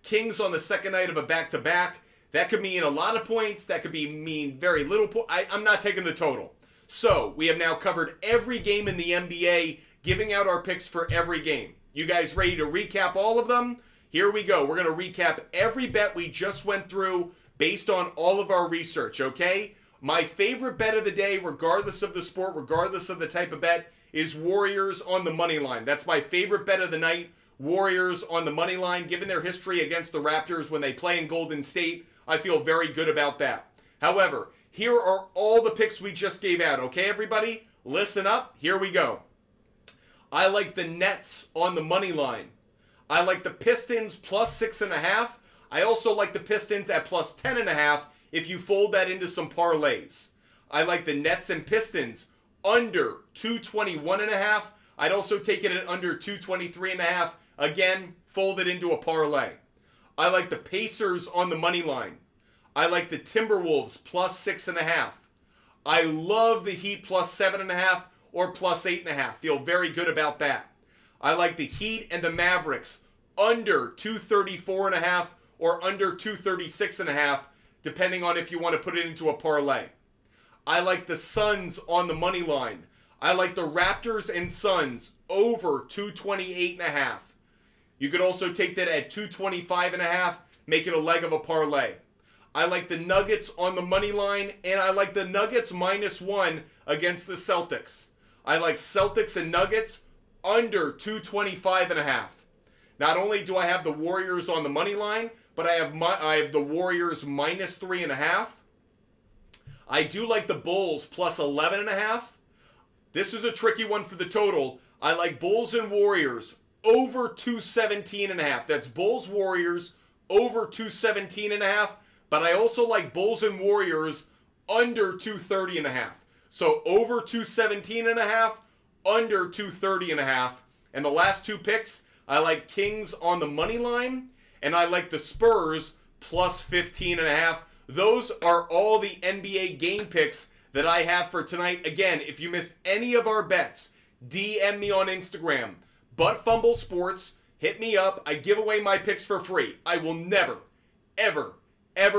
Kings on the second night of a back-to-back. That could mean a lot of points. That could mean very little points. I'm not taking the total. So we have now covered every game in the NBA, giving out our picks for every game. You guys ready to recap all of them? Here we go. We're going to recap every bet we just went through based on all of our research, okay? My favorite bet of the day, regardless of the sport, regardless of the type of bet, is Warriors on the money line. That's my favorite bet of the night. Warriors on the money line. Given their history against the Raptors when they play in Golden State, I feel very good about that. However, here are all the picks we just gave out, okay, everybody? Listen up. Here we go. I like the Nets on the money line. I like the Pistons plus 6.5. I also like the Pistons at plus 10.5 if you fold that into some parlays. I like the Nets and Pistons under 221.5. I'd also take it at under 223.5. Again, fold it into a parlay. I like the Pacers on the money line. I like the Timberwolves plus 6.5. I love the Heat plus 7.5 or plus 8.5. Feel very good about that. I like the Heat and the Mavericks under 234.5 or under 236.5, depending on if you want to put it into a parlay. I like the Suns on the money line. I like the Raptors and Suns over 228.5. You could also take that at 225.5, make it a leg of a parlay. I like the Nuggets on the money line, and I like the Nuggets -1 against the Celtics. I like Celtics and Nuggets under 225.5. Not only do I have the Warriors on the money line, but I have the Warriors -3.5. I do like the Bulls plus 11.5. This is a tricky one for the total. I like Bulls and Warriors over 217.5. That's Bulls Warriors over 217.5. But I also like Bulls and Warriors under 230.5. So over 217.5, under 230.5. And the last two picks, I like Kings on the money line, and I like the Spurs plus 15.5. Those are all the NBA game picks that I have for tonight. Again, if you missed any of our bets, DM me on Instagram, ButtFumble Sports. Hit me up. I give away my picks for free. I will never, ever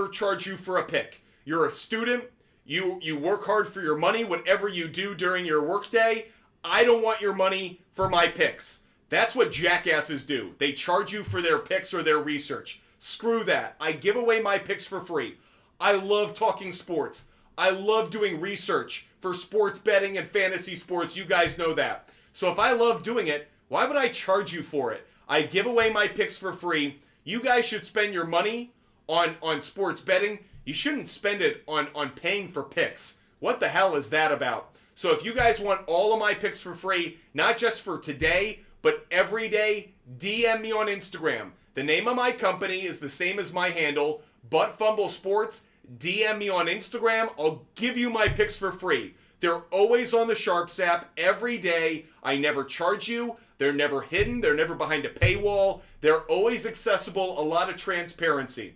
charge you for a pick. You're a student. You work hard for your money, whatever you do during your workday. I don't want your money for my picks. That's what jackasses do. They charge you for their picks or their research. Screw that. I give away my picks for free. I love talking sports. I love doing research for sports betting and fantasy sports. You guys know that. So if I love doing it, why would I charge you for it? I give away my picks for free. You guys should spend your money on sports betting. You shouldn't spend it on paying for picks. What the hell is that about? So if you guys want all of my picks for free, not just for today, but every day, DM me on Instagram. The name of my company is the same as my handle, Butt Fumble Sports. DM me on Instagram. I'll give you my picks for free. They're always on the SHARPZ app every day. I never charge you. They're never hidden. They're never behind a paywall. They're always accessible. A lot of transparency.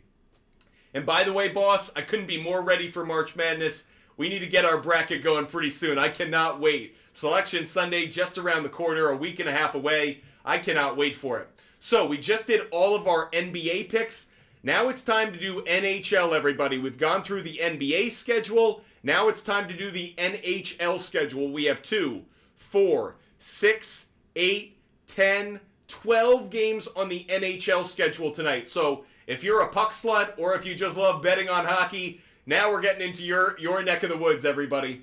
And by the way, boss, I couldn't be more ready for March Madness. We need to get our bracket going pretty soon. I cannot wait. Selection Sunday just around the corner, a week and a half away. I cannot wait for it. So we just did all of our NBA picks. Now it's time to do NHL, everybody. We've gone through the NBA schedule. Now it's time to do the NHL schedule. We have 2, 4, 6, 8, 10, 12 games on the NHL schedule tonight. So if you're a puck slut or if you just love betting on hockey, now we're getting into your neck of the woods, everybody.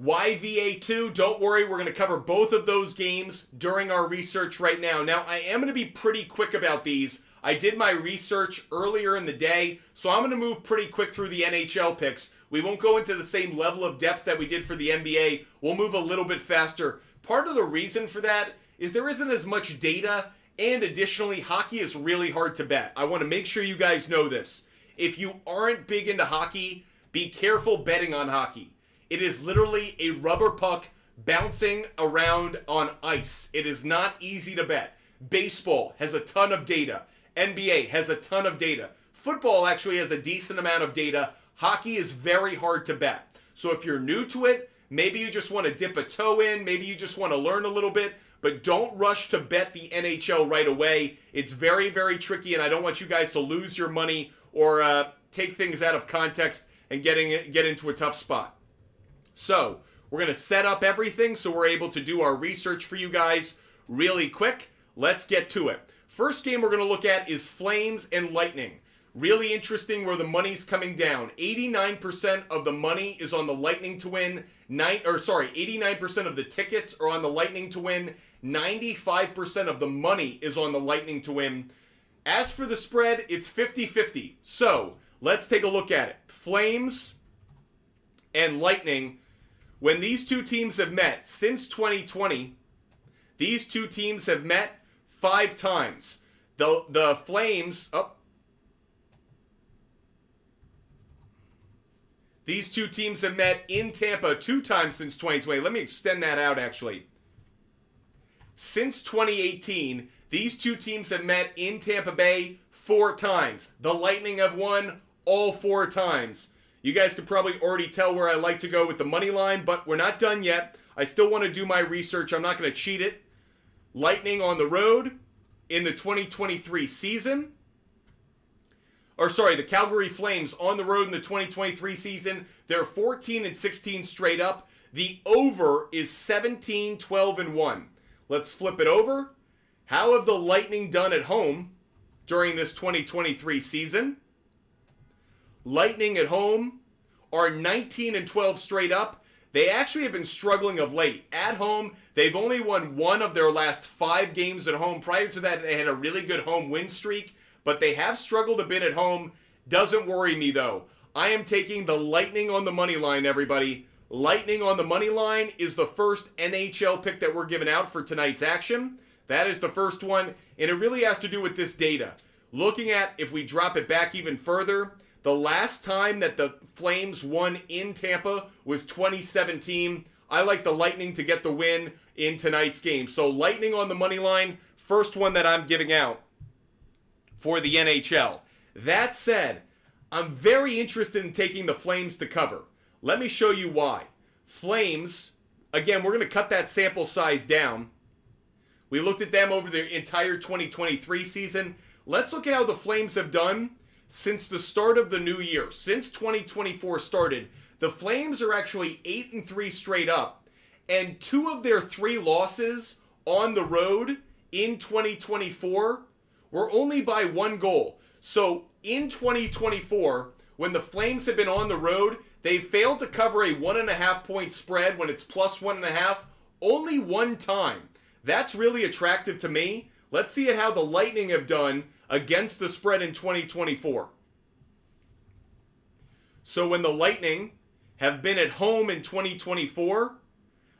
YVA2, don't worry, we're going to cover both of those games during our research right now. Now, I am going to be pretty quick about these. I did my research earlier in the day, so I'm going to move pretty quick through the NHL picks. We won't go into the same level of depth that we did for the NBA. We'll move a little bit faster. Part of the reason for that is there isn't as much data, and additionally, hockey is really hard to bet. I want to make sure you guys know this. If you aren't big into hockey, be careful betting on hockey. It is literally a rubber puck bouncing around on ice. It is not easy to bet. Baseball has a ton of data. NBA has a ton of data. Football actually has a decent amount of data. Hockey is very hard to bet. So if you're new to it, maybe you just want to dip a toe in, maybe you just want to learn a little bit, but don't rush to bet the NHL right away. It's very, very tricky, and I don't want you guys to lose your money or take things out of context and get into a tough spot. So, we're going to set up everything so we're able to do our research for you guys really quick. Let's get to it. First game we're going to look at is Flames and Lightning. Really interesting where the money's coming down. 89% of the money is on the Lightning to win. 89% of the tickets are on the Lightning to win. 95% of the money is on the Lightning to win. As for the spread, it's 50-50. So, let's take a look at it. Flames and Lightning. When these two teams have met since 2020, these two teams have met 5 times. The Flames, these two teams have met in Tampa 2 times since 2020. Let me extend that out, actually. Since 2018, these two teams have met in Tampa Bay 4 times. The Lightning have won all 4 times. You guys can probably already tell where I like to go with the money line, but we're not done yet. I still want to do my research. I'm not going to cheat it. Lightning on the road in the 2023 season. The Calgary Flames on the road in the 2023 season. They're 14-16 straight up. The over is 17-12-1. Let's flip it over. How have the Lightning done at home during this 2023 season? Lightning at home are 19-12 straight up. They actually have been struggling of late. At home, they've only won 1 of their last 5 games at home. Prior to that, they had a really good home win streak, but they have struggled a bit at home. Doesn't worry me, though. I am taking the Lightning on the money line, everybody. Lightning on the money line is the first NHL pick that we're giving out for tonight's action. That is the first one, and it really has to do with this data. Looking at, if we drop it back even further, the last time that the Flames won in Tampa was 2017. I like the Lightning to get the win in tonight's game. So Lightning on the money line, first one that I'm giving out for the NHL. That said, I'm very interested in taking the Flames to cover. Let me show you why. Flames, again, we're going to cut that sample size down. We looked at them over the entire 2023 season. Let's look at how the Flames have done since the start of the new year. Since 2024 started, the Flames are actually 8-3 straight up. And 2 of their 3 losses on the road in 2024 were only by 1 goal. So in 2024, when the Flames have been on the road, they failed to cover a 1.5 point spread when it's plus 1.5 only one time. That's really attractive to me. Let's see how the Lightning have done against the spread in 2024. So when the Lightning have been at home in 2024,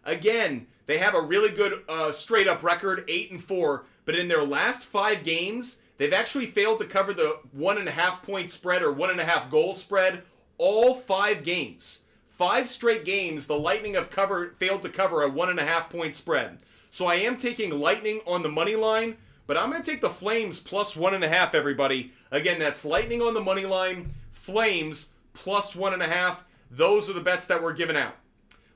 again, they have a really good straight up record, 8-4, but in their last 5 games, they've actually failed to cover the 1.5 point spread or 1.5 goal spread all 5 games. 5 straight games, the Lightning have failed to cover a 1.5 point spread. So I am taking Lightning on the money line, but I'm going to take the Flames plus 1.5, everybody. Again, that's Lightning on the money line, Flames plus 1.5. Those are the bets that we're giving out.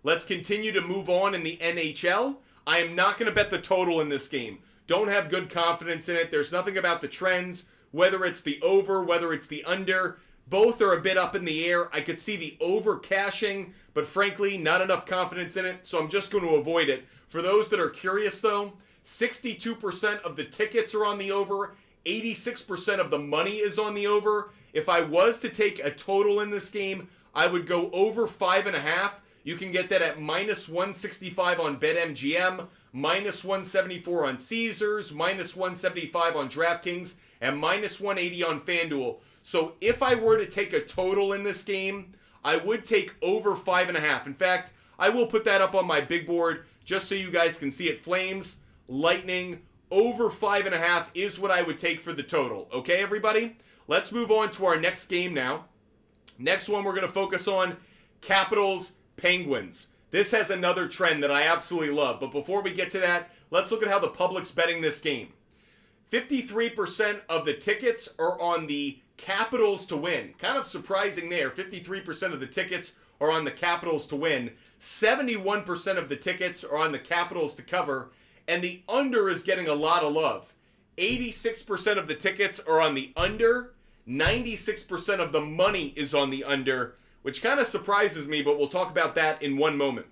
Let's continue to move on in the NHL. I am not going to bet the total in this game. Don't have good confidence in it. There's nothing about the trends, whether it's the over, whether it's the under. Both are a bit up in the air. I could see the over cashing, but frankly, not enough confidence in it, so I'm just going to avoid it. For those that are curious, though, 62% of the tickets are on the over. 86% of the money is on the over. If I was to take a total in this game, I would go over 5.5. You can get that at minus 165 on BetMGM, minus 174 on Caesars, minus 175 on DraftKings, and minus 180 on FanDuel. So if I were to take a total in this game, I would take over 5.5. In fact, I will put that up on my big board just so you guys can see it. Flames, Lightning, over 5.5 is what I would take for the total. Okay, everybody? Let's move on to our next game now. Next one, we're going to focus on Capitals, Penguins. This has another trend that I absolutely love. But before we get to that, let's look at how the public's betting this game. 53% of the tickets are on the Capitals to win. Kind of surprising there. 53% of the tickets are on the Capitals to win. 71% of the tickets are on the Capitals to cover. And the under is getting a lot of love. 86% of the tickets are on the under. 96% of the money is on the under, which kind of surprises me, but we'll talk about that in one moment.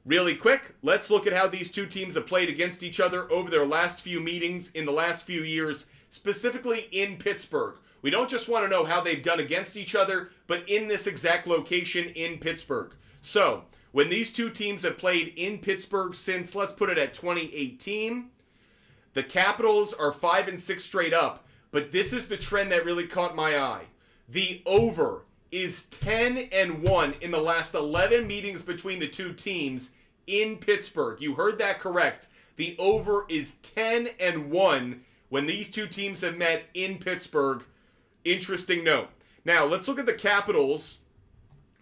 Really quick, let's look at how these two teams have played against each other over their last few meetings in the last few years, specifically in Pittsburgh. We don't just want to know how they've done against each other, but in this exact location in Pittsburgh. So, when these two teams have played in Pittsburgh since, let's put it at 2018, the Capitals are 5-6 straight up, but this is the trend that really caught my eye. The over is 10-1 in the last 11 meetings between the two teams in Pittsburgh. You heard that correct. The over is 10-1 when these two teams have met in Pittsburgh. Interesting note. Now, let's look at the Capitals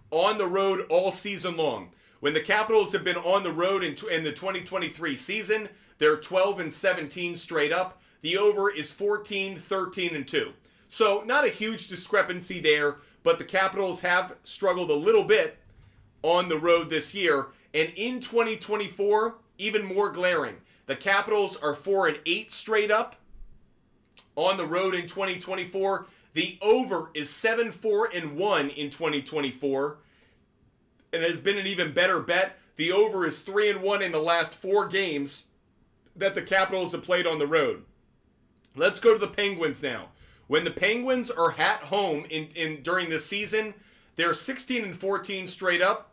on the road all season long. When the Capitals have been on the road in the 2023 season, they're 12-17 straight up. The over is 14-13-2. So, not a huge discrepancy there, but the Capitals have struggled a little bit on the road this year. And in 2024, even more glaring. The Capitals are 4-8 straight up on the road in 2024. The over is 7-4-1 in 2024. And it has been an even better bet. The over is 3-1 in the last 4 games that the Capitals have played on the road. Let's go to the Penguins now. When the Penguins are at home during this season, they're 16-14 straight up.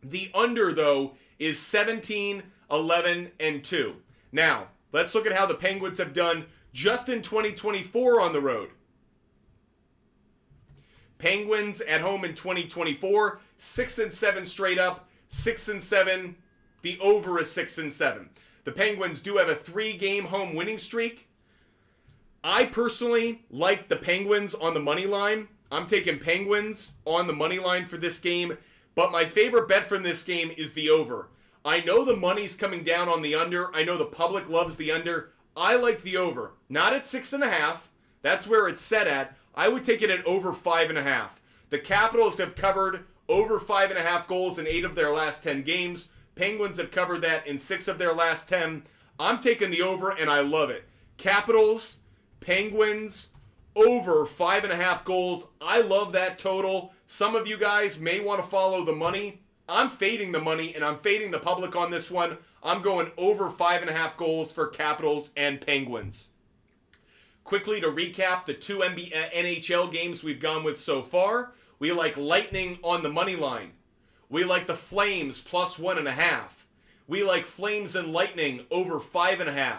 The under, though, is 17-11-2. Now, let's look at how the Penguins have done just in 2024 on the road. Penguins at home in 2024, 6-7 straight up, 6-7. The over is 6-7. The Penguins do have a 3-game home winning streak. I personally like the Penguins on the money line. I'm taking Penguins on the money line for this game. But my favorite bet from this game is the over. I know the money's coming down on the under. I know the public loves the under. I like the over. Not at 6.5. That's where it's set at. I would take it at over 5.5. The Capitals have covered over 5.5 goals in 8 of their last 10 games. Penguins have covered that in 6 of their last 10. I'm taking the over, and I love it. Capitals, Penguins, over 5.5 goals. I love that total. Some of you guys may want to follow the money. I'm fading the money, and I'm fading the public on this one. I'm going over 5.5 goals for Capitals and Penguins. Quickly to recap the two NHL games we've gone with so far. We like Lightning on the money line. We like the Flames plus 1.5. We like Flames and Lightning over 5.5.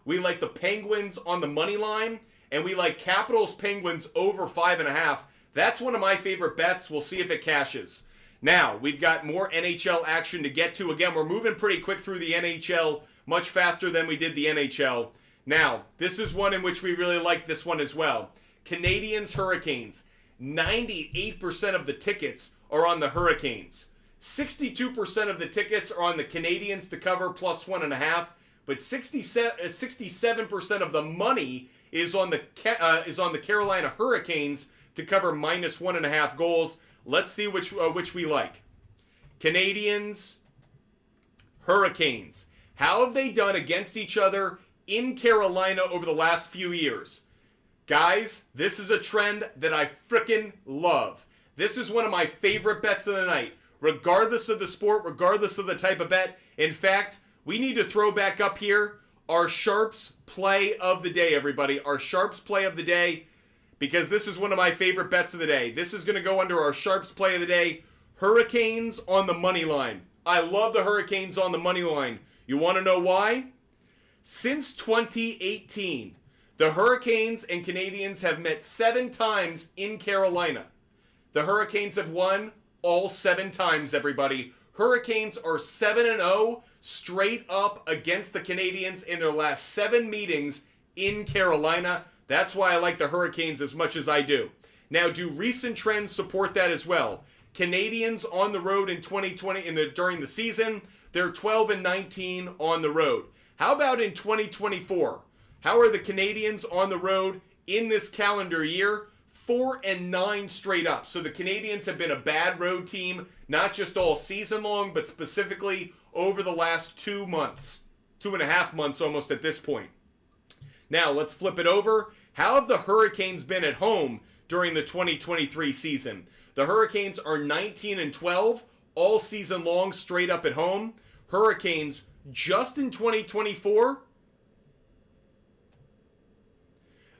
We like the Penguins on the money line. And we like Capitals Penguins over 5.5. That's one of my favorite bets. We'll see if it cashes. Now, we've got more NHL action to get to. Again, we're moving pretty quick through the NHL, much faster than we did the NHL. Now, this is one in which we really like this one as well. Canadiens Hurricanes. 98% of the tickets are on the Hurricanes. 62% of the tickets are on the Canadiens to cover plus 1.5, but 67% of the money is on the Carolina Hurricanes to cover minus 1.5 goals. Let's see which we like. Canadiens, Hurricanes. How have they done against each other in Carolina over the last few years? Guys, this is a trend that I frickin' love. This is one of my favorite bets of the night. Regardless of the sport, regardless of the type of bet. In fact, we need to throw back up here our SHARPZ play of the day, everybody. Our SHARPZ play of the day, because this is one of my favorite bets of the day. This is going to go under our SHARPZ play of the day. Hurricanes on the money line. I love the Hurricanes on the money line. You want to know why? Since 2018, the Hurricanes and Canadiens have met 7 times in Carolina. The Hurricanes have won all 7 times, everybody. Hurricanes are 7-0 straight up against the Canadiens in their last 7 meetings in Carolina. That's why I like the Hurricanes as much as I do. Now, do recent trends support that as well? Canadiens on the road in 2020 during the season, they're 12-19 on the road. How about in 2024? How are the Canadiens on the road in this calendar year? 4-9 straight up. So the Canadiens have been a bad road team, not just all season long, but specifically over the last 2 months. 2.5 months almost at this point. Now, let's flip it over. How have the Hurricanes been at home during the 2023 season? The Hurricanes are 19-12 all season long straight up at home. Hurricanes just in 2024,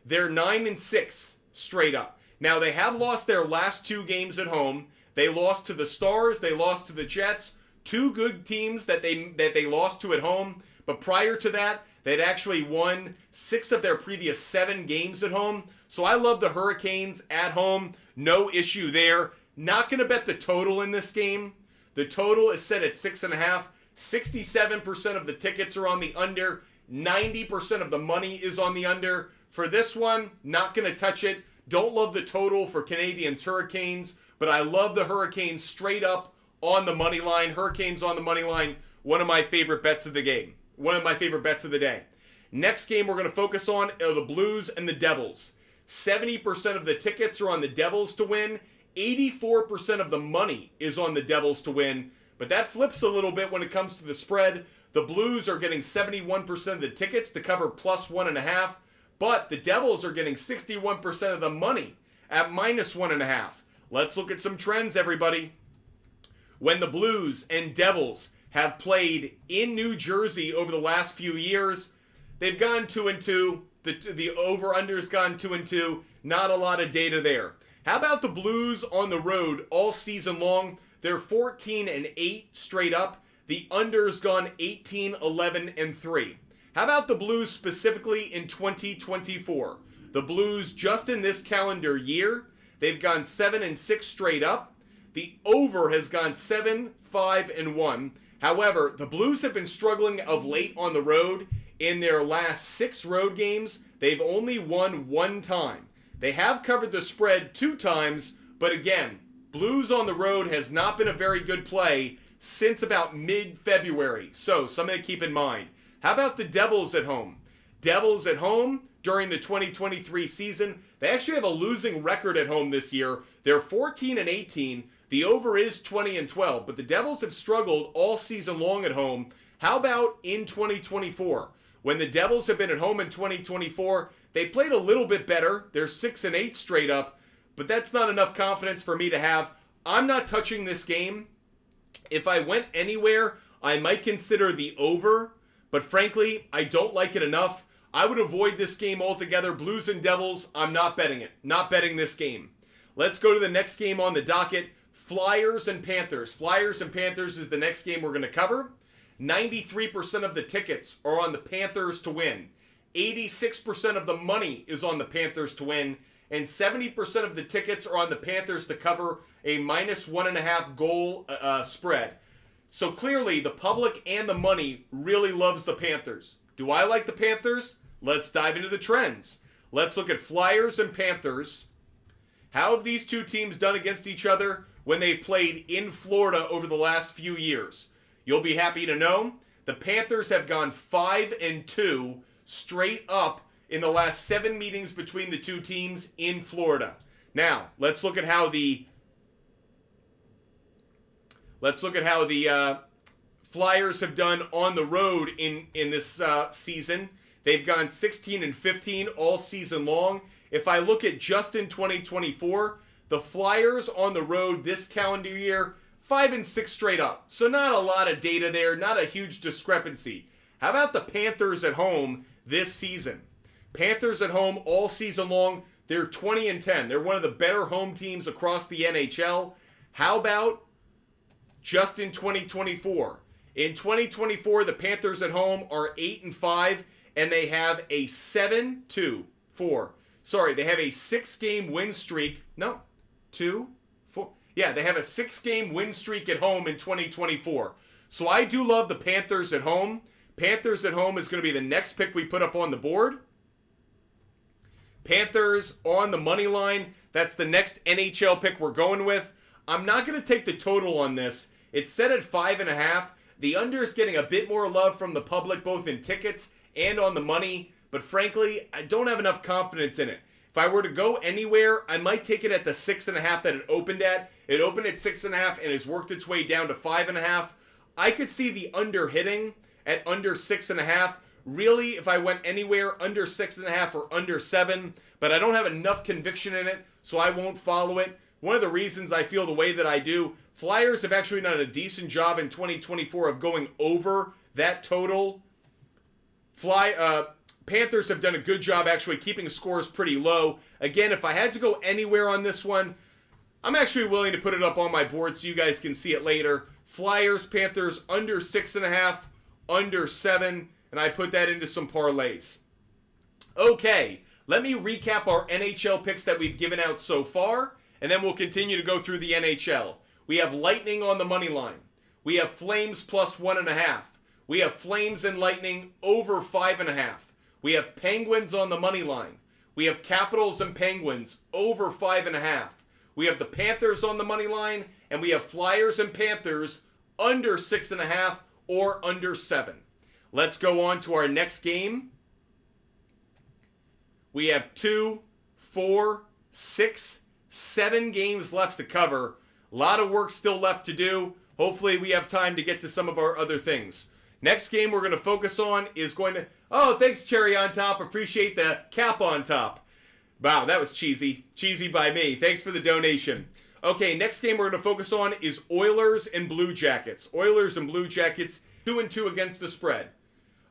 they're 9-6 straight up. Now, they have lost their last 2 games at home. They lost to the Stars. They lost to the Jets. 2 good teams that they lost to at home. But prior to that, they'd actually won 6 of their previous 7 games at home. So I love the Hurricanes at home. No issue there. Not going to bet the total in this game. The total is set at 6.5. 67% of the tickets are on the under. 90% of the money is on the under. For this one, not going to touch it. Don't love the total for Canadiens Hurricanes, but I love the Hurricanes straight up on the money line. Hurricanes on the money line, one of my favorite bets of the game. One of my favorite bets of the day. Next game we're going to focus on are the Blues and the Devils. 70% of the tickets are on the Devils to win. 84% of the money is on the Devils to win. But that flips a little bit when it comes to the spread. The Blues are getting 71% of the tickets to cover plus 1.5. But the Devils are getting 61% of the money at minus 1.5. Let's look at some trends, everybody. When the Blues and Devils have played in New Jersey over the last few years, they've gone 2-2. The over-under's gone 2-2. Not a lot of data there. How about the Blues on the road all season long? They're 14-8 straight up. The under's gone 18-11-3. How about the Blues specifically in 2024? The Blues just in this calendar year, they've gone 7-6 straight up. The over has gone 7-5-1. However, the Blues have been struggling of late on the road. In their last 6 road games, they've only won 1 time. They have covered the spread 2 times, but again, Blues on the road has not been a very good play since about mid-February. So, something to keep in mind. How about the Devils at home? Devils at home during the 2023 season, they actually have a losing record at home this year. They're 14-18. The over is 20-12, but the Devils have struggled all season long at home. How about in 2024? When the Devils have been at home in 2024, they played a little bit better. They're 6-8 straight up, but that's not enough confidence for me to have. I'm not touching this game. If I went anywhere, I might consider the over, but frankly, I don't like it enough. I would avoid this game altogether. Blues and Devils, I'm not betting it. Not betting this game. Let's go to the next game on the docket. Flyers and Panthers. Flyers and Panthers is the next game we're going to cover. 93% of the tickets are on the Panthers to win. 86% of the money is on the Panthers to win. And 70% of the tickets are on the Panthers to cover a -1.5 goal spread. So clearly, the public and the money really loves the Panthers. Do I like the Panthers? Let's dive into the trends. Let's look at Flyers and Panthers. How have these two teams done against each other when they've played in Florida over the last few years? You'll be happy to know the Panthers have gone 5-2 straight up in the last 7 meetings between the two teams in Florida. Now, let's look at how the Flyers have done on the road in this season. They've gone 16-15 all season long. If I look at just in 2024, the Flyers on the road this calendar year, 5-6 straight up. So not a lot of data there, not a huge discrepancy. How about the Panthers at home this season? Panthers at home all season long, they're 20-10. They're one of the better home teams across the NHL. How about just in 2024? In 2024, the Panthers at home are 8-5, and they have a 6-game win streak. No, 2, 4. Yeah, they have a 6-game win streak at home in 2024. So I do love the Panthers at home. Panthers at home is going to be the next pick we put up on the board. Panthers on the money line. That's the next NHL pick we're going with. I'm not going to take the total on this. It's set at 5.5. The under is getting a bit more love from the public, both in tickets and on the money. But frankly, I don't have enough confidence in it. If I were to go anywhere, I might take it at the 6.5 that it opened at. It opened at 6.5 and has worked its way down to 5.5. I could see the under hitting at under 6.5. Really, if I went anywhere under 6.5 or under 7, but I don't have enough conviction in it, so I won't follow it. One of the reasons I feel the way that I do, Flyers have actually done a decent job in 2024 of going over that total. Panthers have done a good job actually keeping scores pretty low. Again, if I had to go anywhere on this one, I'm actually willing to put it up on my board so you guys can see it later. Flyers, Panthers, under 6.5, under 7, and I put that into some parlays. Okay, let me recap our NHL picks that we've given out so far, and then we'll continue to go through the NHL. We have Lightning on the money line. We have Flames plus 1.5. We have Flames and Lightning over 5.5. We have Penguins on the money line. We have Capitals and Penguins over 5.5. We have the Panthers on the money line, and we have Flyers and Panthers under 6.5 or under 7. Let's go on to our next game. We have 2, 4, 6, 7 games left to cover. A lot of work still left to do. Hopefully we have time to get to some of our other things. Next game we're going to focus on is going to... Oh, thanks, Cherry on Top. Appreciate the cap on top. Wow, that was cheesy. Cheesy by me. Thanks for the donation. Okay, next game we're going to focus on is Oilers and Blue Jackets. Oilers and Blue Jackets, 2-2 against the spread.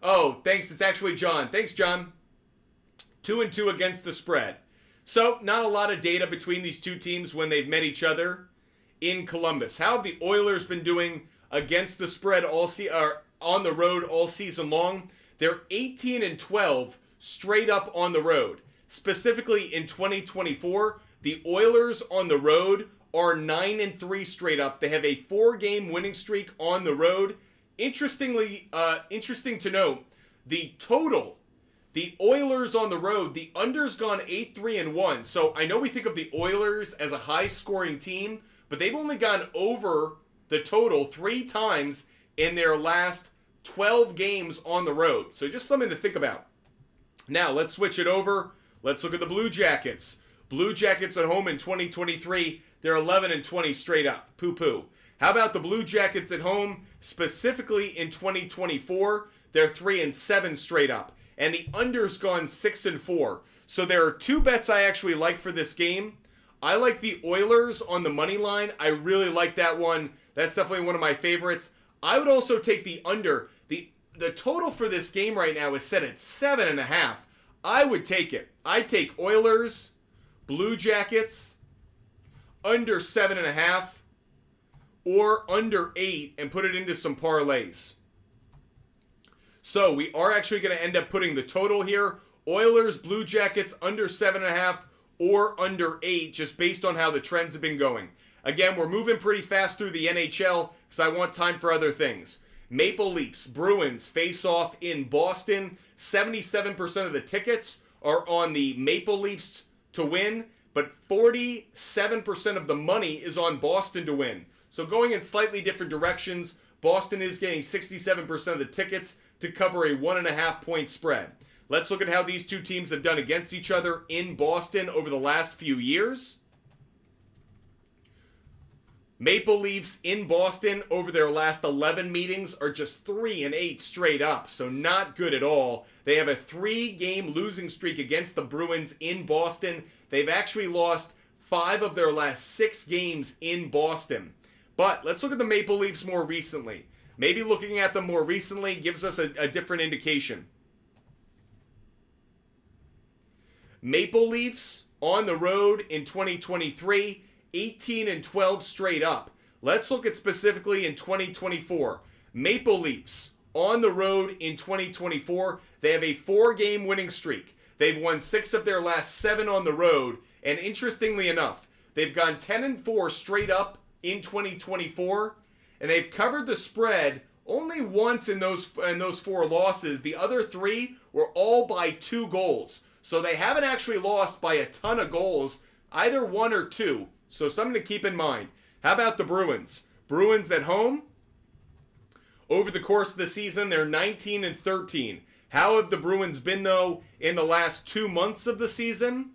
Oh, thanks. It's actually John. Thanks, John. 2-2 against the spread. So, not a lot of data between these two teams when they've met each other in Columbus. How have the Oilers been doing against the spread on the road all season long? They're 18-12 straight up on the road. Specifically in 2024, the Oilers on the road are 9-3 straight up. They have a 4-game winning streak on the road. Interesting to note, the total, the Oilers on the road, the under's gone 8-3-1. So I know we think of the Oilers as a high-scoring team, but they've only gone over the total 3 times in their last 12 games on the road. So just something to think about. Now, let's switch it over. Let's look at the Blue Jackets. Blue Jackets at home in 2023, they're 11-20 straight up. Poo-poo. How about the Blue Jackets at home, specifically in 2024? They're 3-7 straight up. And the under's gone 6-4. So there are 2 bets I actually like for this game. I like the Oilers on the money line. I really like that one. That's definitely one of my favorites. I would also take the under. the total for this game right now is set at 7.5. I would take it. I'd take Oilers, Blue Jackets, under 7.5, or under 8, and put it into some parlays. So we are actually going to end up putting the total here. Oilers, Blue Jackets, under 7.5 or under 8, just based on how the trends have been going. Again, we're moving pretty fast through the NHL because I want time for other things. Maple Leafs, Bruins face off in Boston. 77% of the tickets are on the Maple Leafs to win, but 47% of the money is on Boston to win. So going in slightly different directions, Boston is getting 67% of the tickets to cover a 1.5 point spread. Let's look at how these two teams have done against each other in Boston over the last few years. Maple Leafs in Boston over their last 11 meetings are just 3-8 straight up, so not good at all. They have a 3-game losing streak against the Bruins in Boston. They've actually lost 5 of their last 6 games in Boston. But let's look at the Maple Leafs more recently. Maybe looking at them more recently gives us a different indication. Maple Leafs on the road in 2023, 18-12 straight up. Let's look at specifically in 2024. Maple Leafs on the road in 2024. They have a 4-game winning streak. They've won 6 of their last 7 on the road. And interestingly enough, they've gone 10-4 straight up in 2024. And they've covered the spread only once in those 4 losses. The other 3 were all by 2 goals. So they haven't actually lost by a ton of goals, either 1 or 2. So something to keep in mind. How about the Bruins? Bruins at home. Over the course of the season, they're 19-13. How have the Bruins been, though, in the last 2 months of the season?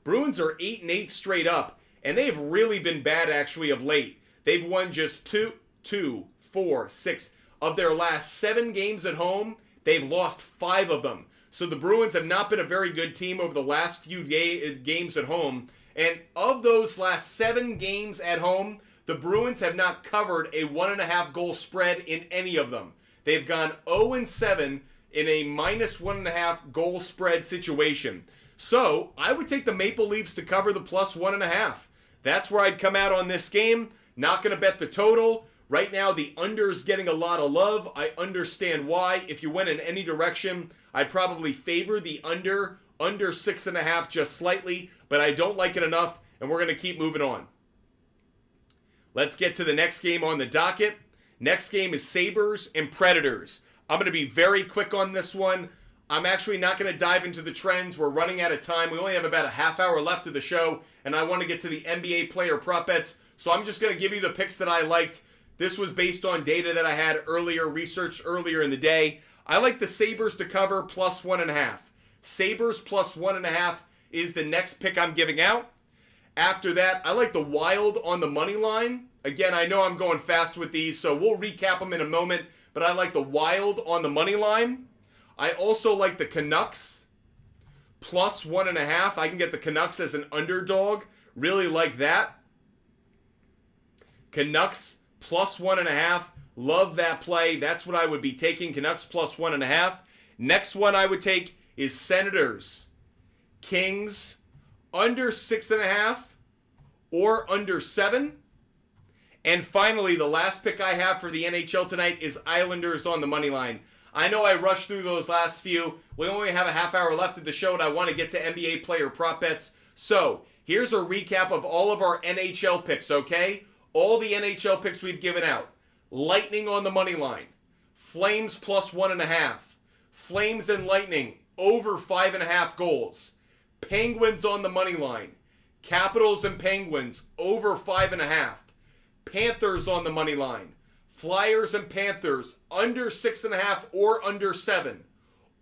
Bruins are 8-8 straight up, and they've really been bad, actually, of late. They've won just 2, 4, 6 of their last 7 games at home. They've lost 5 of them. So the Bruins have not been a very good team over the last few games at home. And of those last 7 games at home, the Bruins have not covered a 1.5 goal spread in any of them. They've gone 0-7 in a minus 1.5 goal spread situation. So I would take the Maple Leafs to cover the plus 1.5. That's where I'd come out on this game. Not going to bet the total. Right now, the under's getting a lot of love. I understand why. If you went in any direction, I'd probably favor the under 6.5 just slightly, but I don't like it enough, and we're going to keep moving on. Let's get to the next game on the docket. Next game is Sabres and Predators. I'm going to be very quick on this one. I'm actually not going to dive into the trends. We're running out of time. We only have about a half hour left of the show, and I want to get to the NBA player prop bets, so I'm just going to give you the picks that I liked. This was based on data that I had earlier, researched earlier in the day. I like the Sabres to cover plus 1.5. Sabres plus 1.5 is the next pick I'm giving out. After that, I like the Wild on the money line. Again, I know I'm going fast with these, so we'll recap them in a moment, but I like the Wild on the money line. I also like the Canucks plus 1.5. I can get the Canucks as an underdog. Really like that. Canucks plus 1.5. Love that play. That's what I would be taking. Canucks plus 1.5. Next one I would take is Senators. Kings under 6.5 or under 7. And finally, the last pick I have for the NHL tonight is Islanders on the money line. I know I rushed through those last few. We only have a half hour left of the show, and I want to get to NBA player prop bets. So, here's a recap of all of our NHL picks, okay? All the NHL picks we've given out. Lightning on the money line. Flames plus 1.5. Flames and Lightning over 5.5 goals. Penguins on the money line. Capitals and Penguins over 5.5. Panthers on the money line. Flyers and Panthers under 6.5 or under 7.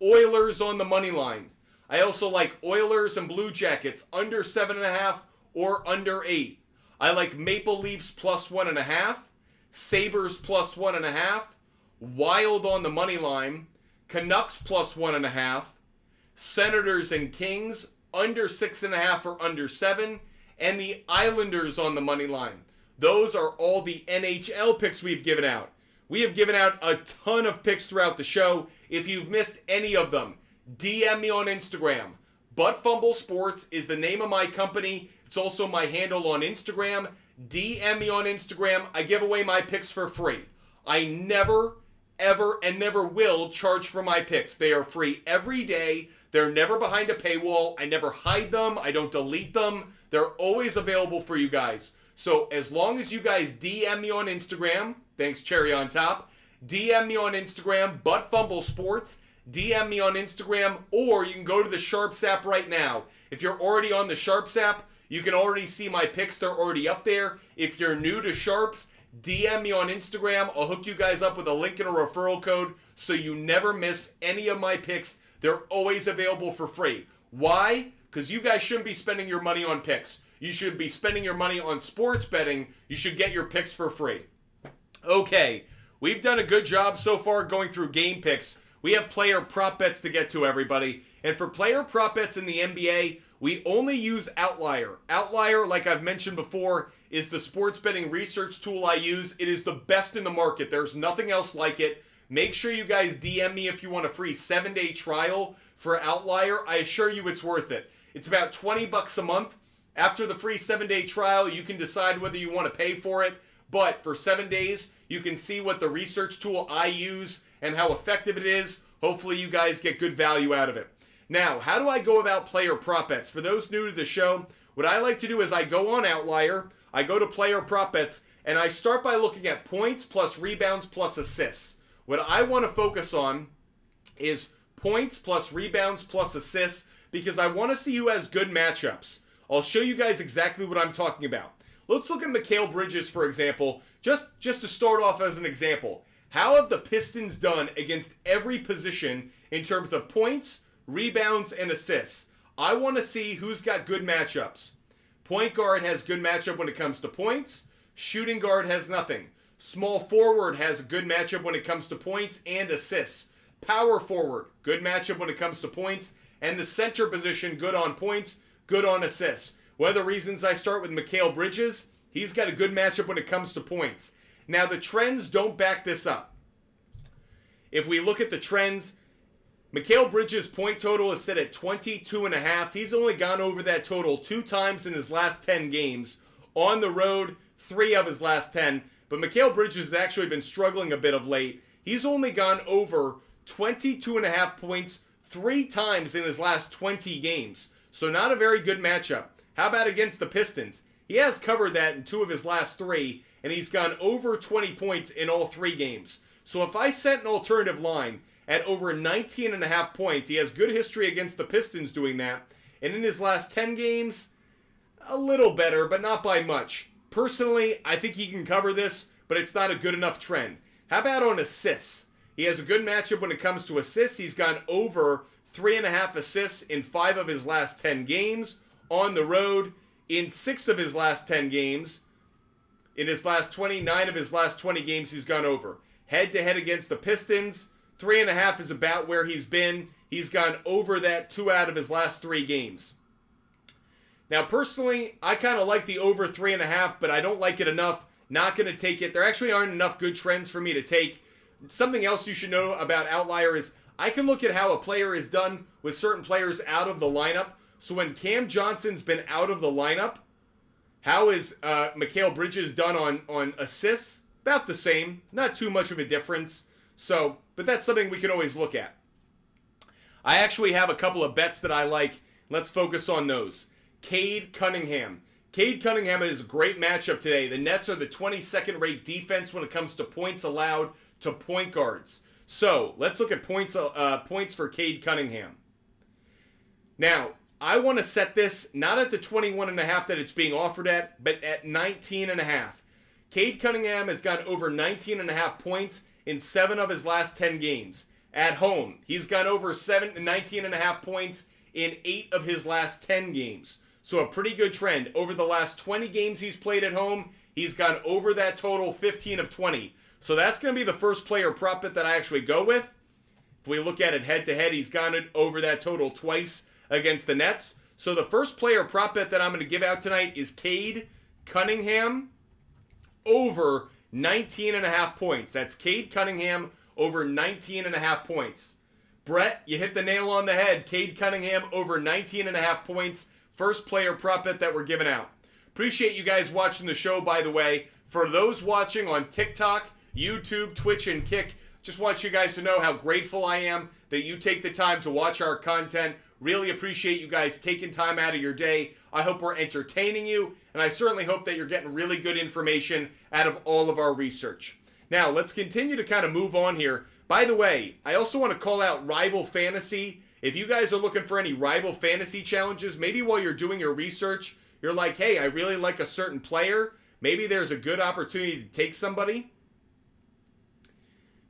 Oilers on the money line. I also like Oilers and Blue Jackets under 7.5 or under 8. I like Maple Leafs plus 1.5. Sabres plus 1.5. Wild on the money line. Canucks plus 1.5. Senators and Kings under 6.5 or under 7. And the Islanders on the money line. Those are all the NHL picks we've given out. We have given out a ton of picks throughout the show. If you've missed any of them, DM me on Instagram. Butt Fumble Sports is the name of my company. It's also my handle on Instagram. DM me on Instagram. I give away my picks for free. I never, ever, and never will charge for my picks. They are free every day. They're never behind a paywall. I never hide them. I don't delete them. They're always available for you guys. So as long as you guys DM me on Instagram, thanks Cherry on top, DM me on Instagram, Butt Fumble Sports, DM me on Instagram, or you can go to the SHARPZ app right now. If you're already on the SHARPZ app, you can already see my picks. They're already up there. If you're new to SHARPZ, DM me on Instagram. I'll hook you guys up with a link and a referral code so you never miss any of my picks. They're always available for free. Why? Because you guys shouldn't be spending your money on picks. You should be spending your money on sports betting. You should get your picks for free. Okay, we've done a good job so far going through game picks. We have player prop bets to get to, everybody. And for player prop bets in the NBA, we only use Outlier. Outlier, like I've mentioned before, is the sports betting research tool I use. It is the best in the market. There's nothing else like it. Make sure you guys DM me if you want a free 7-day trial for Outlier. I assure you it's worth it. It's about $20 a month. After the free 7-day trial, you can decide whether you want to pay for it. But for 7 days, you can see what the research tool I use and how effective it is. Hopefully you guys get good value out of it. Now, how do I go about player prop bets? For those new to the show, what I like to do is I go on Outlier, I go to player prop bets, and I start by looking at points plus rebounds plus assists. What I want to focus on is points plus rebounds plus assists because I want to see who has good matchups. I'll show you guys exactly what I'm talking about. Let's look at Mikal Bridges, for example, just to start off as an example. How have the Pistons done against every position in terms of points, rebounds, and assists? I want to see who's got good matchups. Point guard has good matchup when it comes to points. Shooting guard has nothing. Small forward has a good matchup when it comes to points and assists. Power forward, good matchup when it comes to points. And the center position, good on points, good on assists. One of the reasons I start with Mikal Bridges, he's got a good matchup when it comes to points. Now, the trends don't back this up. If we look at the trends, Mikal Bridges' point total is set at 22.5. He's only gone over that total 2 times in his last 10 games. On the road, 3 of his last 10. But Mikal Bridges has actually been struggling a bit of late. He's only gone over 22.5 points 3 times in his last 20 games. So not a very good matchup. How about against the Pistons? He has covered that in 2 of his last 3, and he's gone over 20 points in all 3 games. So if I set an alternative line at over 19.5 points, he has good history against the Pistons doing that. And in his last 10 games, a little better, but not by much. Personally, I think he can cover this, but it's not a good enough trend. How about on assists? He has a good matchup when it comes to assists. He's gone over 3.5 assists in 5 of his last 10 games. On the road, in 6 of his last 10 games. In his last 29 of his last 20 games, he's gone over. Head-to-head against the Pistons, 3.5 is about where he's been. He's gone over that 2 out of his last 3 games. Now, personally, I kind of like the over 3.5, but I don't like it enough. Not going to take it. There actually aren't enough good trends for me to take. Something else you should know about Outlier is I can look at how a player is done with certain players out of the lineup. So when Cam Johnson's been out of the lineup, how is Mikal Bridges done on assists? About the same. Not too much of a difference. So, but that's something we can always look at. I actually have a couple of bets that I like. Let's focus on those. Cade Cunningham. Cade Cunningham is a great matchup today. The Nets are the 22nd rate defense when it comes to points allowed to point guards. So, let's look at points for Cade Cunningham. Now, I want to set this not at the 21.5 that it's being offered at, but at 19.5. Cade Cunningham has gone over 19.5 points in 7 of his last 10 games. At home, he's gone over 19.5 points in 8 of his last 10 games. So a pretty good trend. Over the last 20 games he's played at home, he's gone over that total 15 of 20. So that's going to be the first player prop bet that I actually go with. If we look at it head-to-head, he's gone over that total twice against the Nets. So the first player prop bet that I'm going to give out tonight is Cade Cunningham over 19.5 points. That's Cade Cunningham over 19.5 points. Brett, you hit the nail on the head. Cade Cunningham over 19.5 points. First player prop bet that we're giving out. Appreciate you guys watching the show, by the way. For those watching on TikTok, YouTube, Twitch, and Kick, just want you guys to know how grateful I am that you take the time to watch our content. Really appreciate you guys taking time out of your day. I hope we're entertaining you, and I certainly hope that you're getting really good information out of all of our research. Now, let's continue to kind of move on here. By the way, I also want to call out Rival Fantasy. If you guys are looking for any Rival Fantasy challenges, maybe while you're doing your research, you're like, hey, I really like a certain player. Maybe there's a good opportunity to take somebody.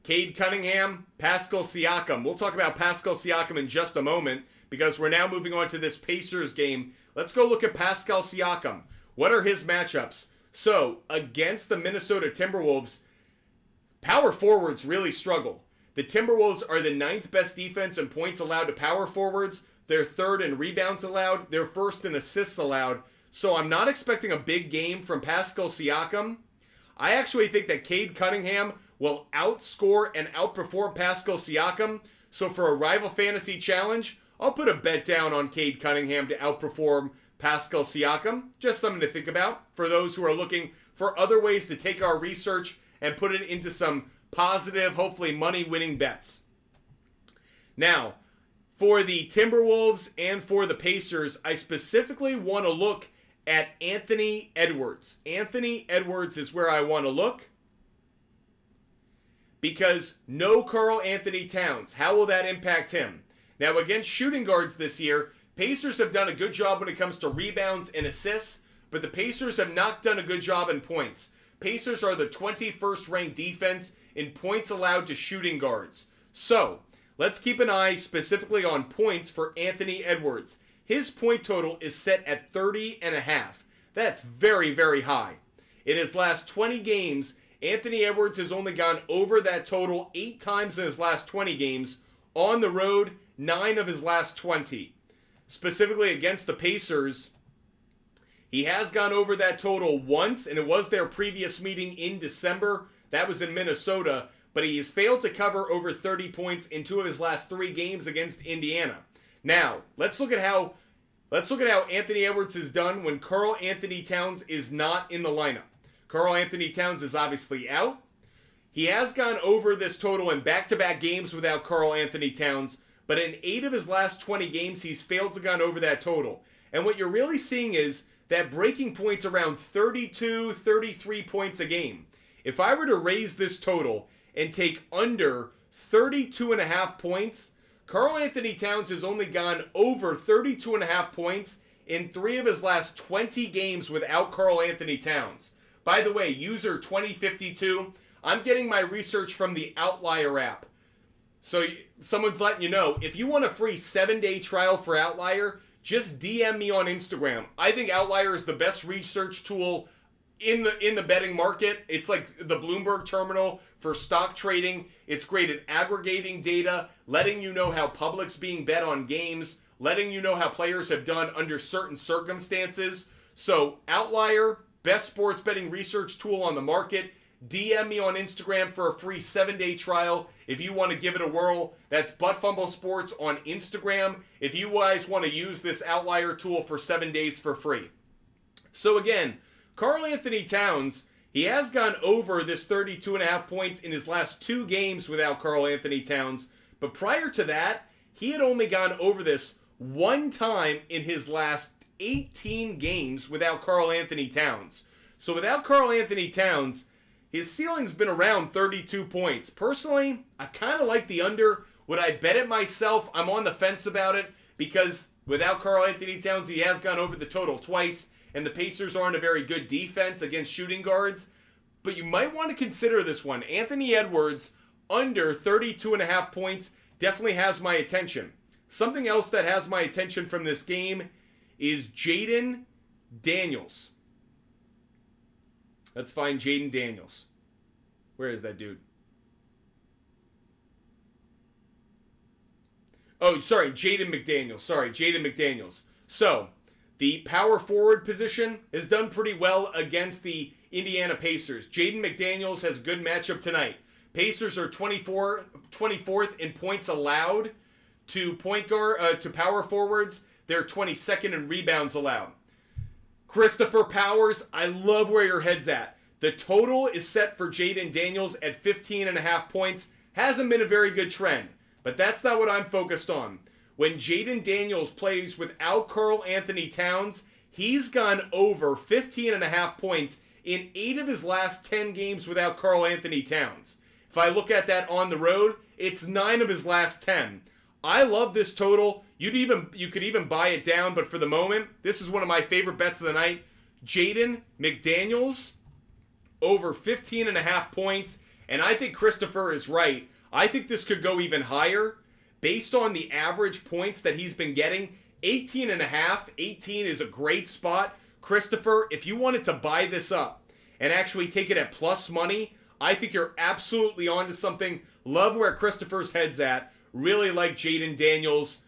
Cade Cunningham, Pascal Siakam. We'll talk about Pascal Siakam in just a moment because we're now moving on to this Pacers game. Let's go look at Pascal Siakam. What are his matchups? So, against the Minnesota Timberwolves, power forwards really struggle. The Timberwolves are the 9th best defense in points allowed to power forwards. They're 3rd in rebounds allowed. They're 1st in assists allowed. So I'm not expecting a big game from Pascal Siakam. I actually think that Cade Cunningham will outscore and outperform Pascal Siakam. So for a Rival Fantasy challenge, I'll put a bet down on Cade Cunningham to outperform Pascal Siakam. Just something to think about for those who are looking for other ways to take our research and put it into some positive, hopefully money-winning bets. Now, for the Timberwolves and for the Pacers, I specifically want to look at Anthony Edwards. Anthony Edwards is where I want to look because no Karl Anthony Towns. How will that impact him? Now, against shooting guards this year, Pacers have done a good job when it comes to rebounds and assists, but the Pacers have not done a good job in points. Pacers are the 21st ranked defense in points allowed to shooting guards. So, let's keep an eye specifically on points for Anthony Edwards. His point total is set at 30.5. That's very, very high. In his last 20 games, Anthony Edwards has only gone over that total 8 times in his last 20 games. On the road, 9 of his last 20. Specifically against the Pacers, he has gone over that total once, and it was their previous meeting in December. That was in Minnesota, but he has failed to cover over 30 points in 2 of his last 3 games against Indiana. Now, let's look at how Anthony Edwards has done when Karl Anthony Towns is not in the lineup. Karl Anthony Towns is obviously out. He has gone over this total in back-to-back games without Karl Anthony Towns, but in 8 of his last 20 games, he's failed to go over that total. And what you're really seeing is that breaking points around 32, 33 points a game. If I were to raise this total and take under 32.5 points, Karl Anthony Towns has only gone over 32.5 points in 3 of his last 20 games without Karl Anthony Towns. By the way, user 2052, I'm getting my research from the Outlier app. So someone's letting you know, if you want a free 7-day trial for Outlier, just DM me on Instagram. I think Outlier is the best research tool in the betting market. It's like the Bloomberg terminal for stock trading. It's great at aggregating data, letting you know how public's being bet on games, letting you know how players have done under certain circumstances. So Outlier, best sports betting research tool on the market. DM me on Instagram for a free 7-day trial if you want to give it a whirl. That's Butt Fumble Sports on Instagram if you guys want to use this Outlier tool for 7 days for free. So again, Karl Anthony Towns, he has gone over this 32.5 points in his last 2 games without Karl Anthony Towns. But prior to that, he had only gone over this 1 time in his last 18 games without Karl Anthony Towns. So without Karl Anthony Towns, his ceiling's been around 32 points. Personally, I kind of like the under. Would I bet it myself? I'm on the fence about it because without Karl Anthony Towns, he has gone over the total twice, and the Pacers aren't a very good defense against shooting guards. But you might want to consider this one. Anthony Edwards, under 32.5 points, definitely has my attention. Something else that has my attention from this game is Jaden Daniels. Let's find Jaden Daniels. Where is that dude? Oh, sorry, Jaden McDaniels. Jaden McDaniels. So, the power forward position has done pretty well against the Indiana Pacers. Jaden McDaniels has a good matchup tonight. Pacers are 24th in points allowed to to power forwards. They're 22nd in rebounds allowed. Christopher Powers, I love where your head's at. The total is set for Jaden Daniels at 15.5 points. Hasn't been a very good trend, but that's not what I'm focused on. When Jaden Daniels plays without Karl Anthony Towns, he's gone over 15.5 points in 8 of his last 10 games without Karl Anthony Towns. If I look at that on the road, it's 9 of his last 10. I love this total. You could even buy it down, but for the moment, this is one of my favorite bets of the night. Jaden McDaniels over 15.5 points, and I think Christopher is right. I think this could go even higher based on the average points that he's been getting. 18.5, 18 is a great spot. Christopher, if you wanted to buy this up and actually take it at plus money, I think you're absolutely onto something. Love where Christopher's head's at. Really like Jaden McDaniels,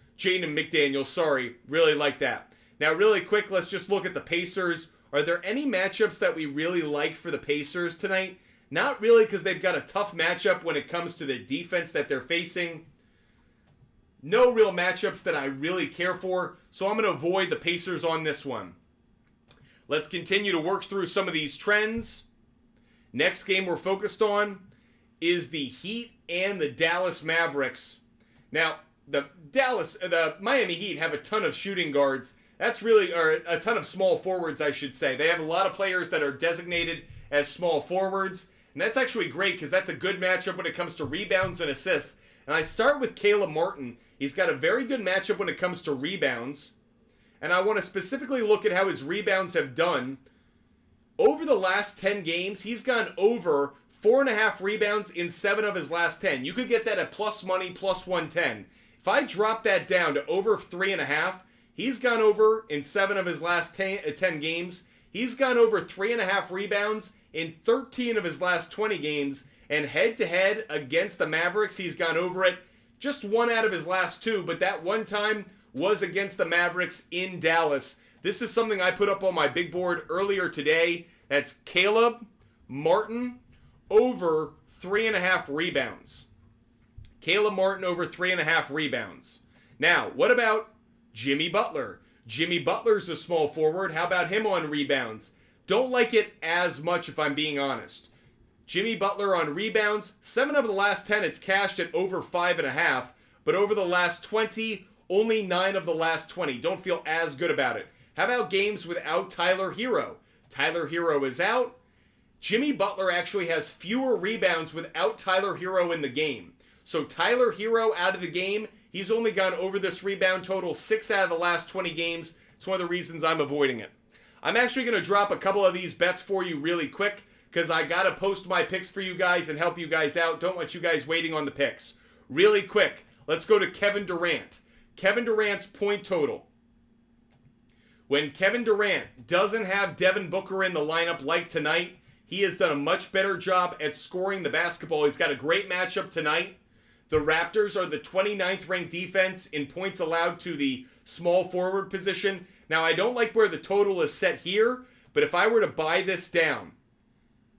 really like that. Now, really quick, let's just look at the Pacers. Are there any matchups that we really like for the Pacers tonight? Not really, because they've got a tough matchup when it comes to the defense that they're facing. No real matchups that I really care for, so I'm going to avoid the Pacers on this one. Let's continue to work through some of these trends. Next game we're focused on is the Heat and the Dallas Mavericks. Now, the Miami Heat have a ton of shooting guards. Or a ton of small forwards, I should say. They have a lot of players that are designated as small forwards. And that's actually great because that's a good matchup when it comes to rebounds and assists. And I start with Caleb Martin. He's got a very good matchup when it comes to rebounds. And I want to specifically look at how his rebounds have done. Over the last 10 games, he's gone over 4.5 rebounds in 7 of his last 10. You could get that at plus money, plus 110. If I drop that down to over 3.5, he's gone over in 7 of his last 10 games. He's gone over 3.5 rebounds in 13 of his last 20 games. And head-to-head against the Mavericks, he's gone over it just 1 out of his last 2. But that one time was against the Mavericks in Dallas. This is something I put up on my big board earlier today. That's Caleb Martin over 3.5 rebounds. Caleb Martin over 3.5 rebounds. Now, what about Jimmy Butler? Jimmy Butler's a small forward. How about him on rebounds? Don't like it as much if I'm being honest. Jimmy Butler on rebounds, 7 of the last 10, it's cashed at over 5.5. But over the last 20, only 9 of the last 20. Don't feel as good about it. How about games without Tyler Hero? Tyler Hero is out. Jimmy Butler actually has fewer rebounds without Tyler Hero in the game. So Tyler Hero out of the game, he's only gone over this rebound total 6 out of the last 20 games. It's one of the reasons I'm avoiding it. I'm actually going to drop a couple of these bets for you really quick because I got to post my picks for you guys and help you guys out. Don't want you guys waiting on the picks. Really quick, let's go to Kevin Durant. Kevin Durant's point total. When Kevin Durant doesn't have Devin Booker in the lineup like tonight, he has done a much better job at scoring the basketball. He's got a great matchup tonight. The Raptors are the 29th ranked defense in points allowed to the small forward position. Now, I don't like where the total is set here, but if I were to buy this down,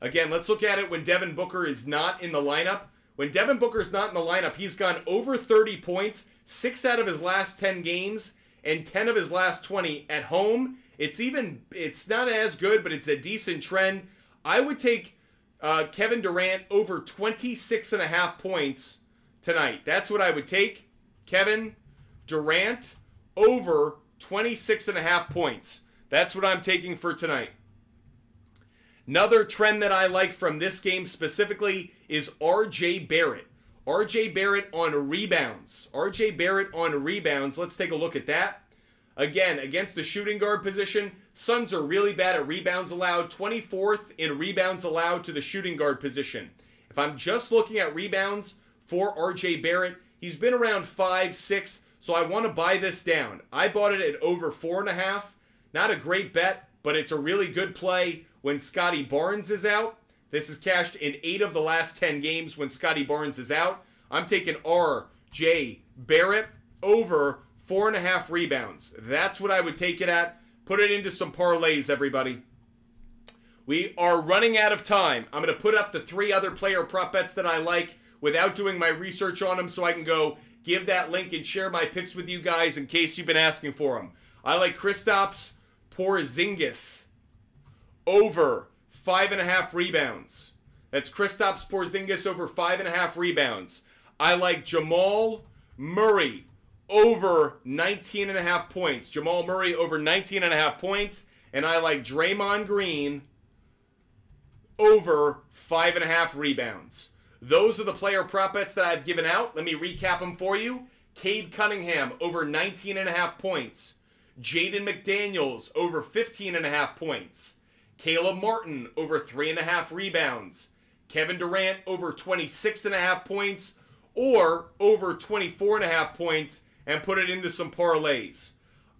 again, let's look at it when Devin Booker is not in the lineup. When Devin Booker's not in the lineup, he's gone over 30 points, 6 out of his last 10 games, and 10 of his last 20 at home. It's not as good, but it's a decent trend. I would take Kevin Durant over 26.5 points tonight. That's what I would take. Kevin Durant over 26.5 points. That's what I'm taking for tonight. Another trend that I like from this game specifically is RJ Barrett. RJ Barrett on rebounds. RJ Barrett on rebounds. Let's take a look at that. Again, against the shooting guard position, Suns are really bad at rebounds allowed. 24th in rebounds allowed to the shooting guard position. If I'm just looking at rebounds for RJ Barrett, he's been around 5, 6, so I want to buy this down. I bought it at over 4.5. Not a great bet, but it's a really good play when Scotty Barnes is out. This is cashed in 8 of the last 10 games when Scotty Barnes is out. I'm taking RJ Barrett over 4.5 rebounds. That's what I would take it at. Put it into some parlays, everybody. We are running out of time. I'm going to put up the 3 other player prop bets that I like without doing my research on them so I can go give that link and share my picks with you guys in case you've been asking for them. I like Kristaps Porzingis over 5.5 rebounds. That's Kristaps Porzingis over 5.5 rebounds. I like Jamal Murray over 19.5 points. Jamal Murray over 19.5 points. And I like Draymond Green over 5.5 rebounds. Those are the player prop bets that I've given out. Let me recap them for you. Cade Cunningham over 19.5 points. Jaden McDaniels over 15.5 points. Caleb Martin over 3.5 rebounds. Kevin Durant over 26.5 points or over 24.5 points and put it into some parlays.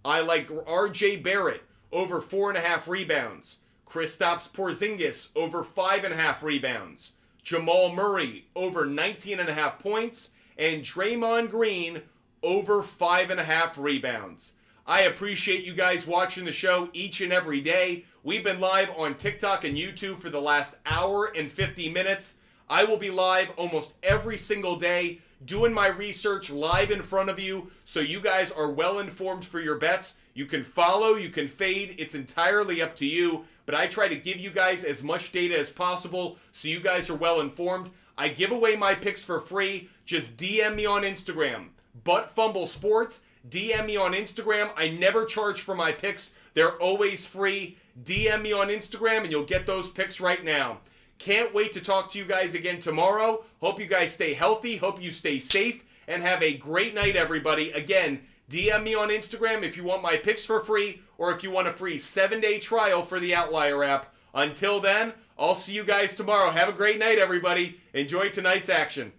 I like RJ Barrett over 4.5 rebounds. Kristaps Porzingis over 5.5 rebounds. Jamal Murray over 19.5 points. And Draymond Green over 5.5 rebounds. I appreciate you guys watching the show each and every day. We've been live on TikTok and YouTube for the last hour and 50 minutes. I will be live almost every single day doing my research live in front of you so you guys are well informed for your bets. You can follow, you can fade, it's entirely up to you, but I try to give you guys as much data as possible so you guys are well informed. I give away my picks for free. Just DM me on Instagram, Butt Sports. DM me on Instagram. I never charge for my picks. They're always free. DM me on Instagram and you'll get those picks right now. Can't wait to talk to you guys again tomorrow. Hope you guys stay healthy. Hope you stay safe and have a great night, everybody. Again, DM me on Instagram if you want my picks for free or if you want a free 7-day trial for the Outlier app. Until then, I'll see you guys tomorrow. Have a great night, everybody. Enjoy tonight's action.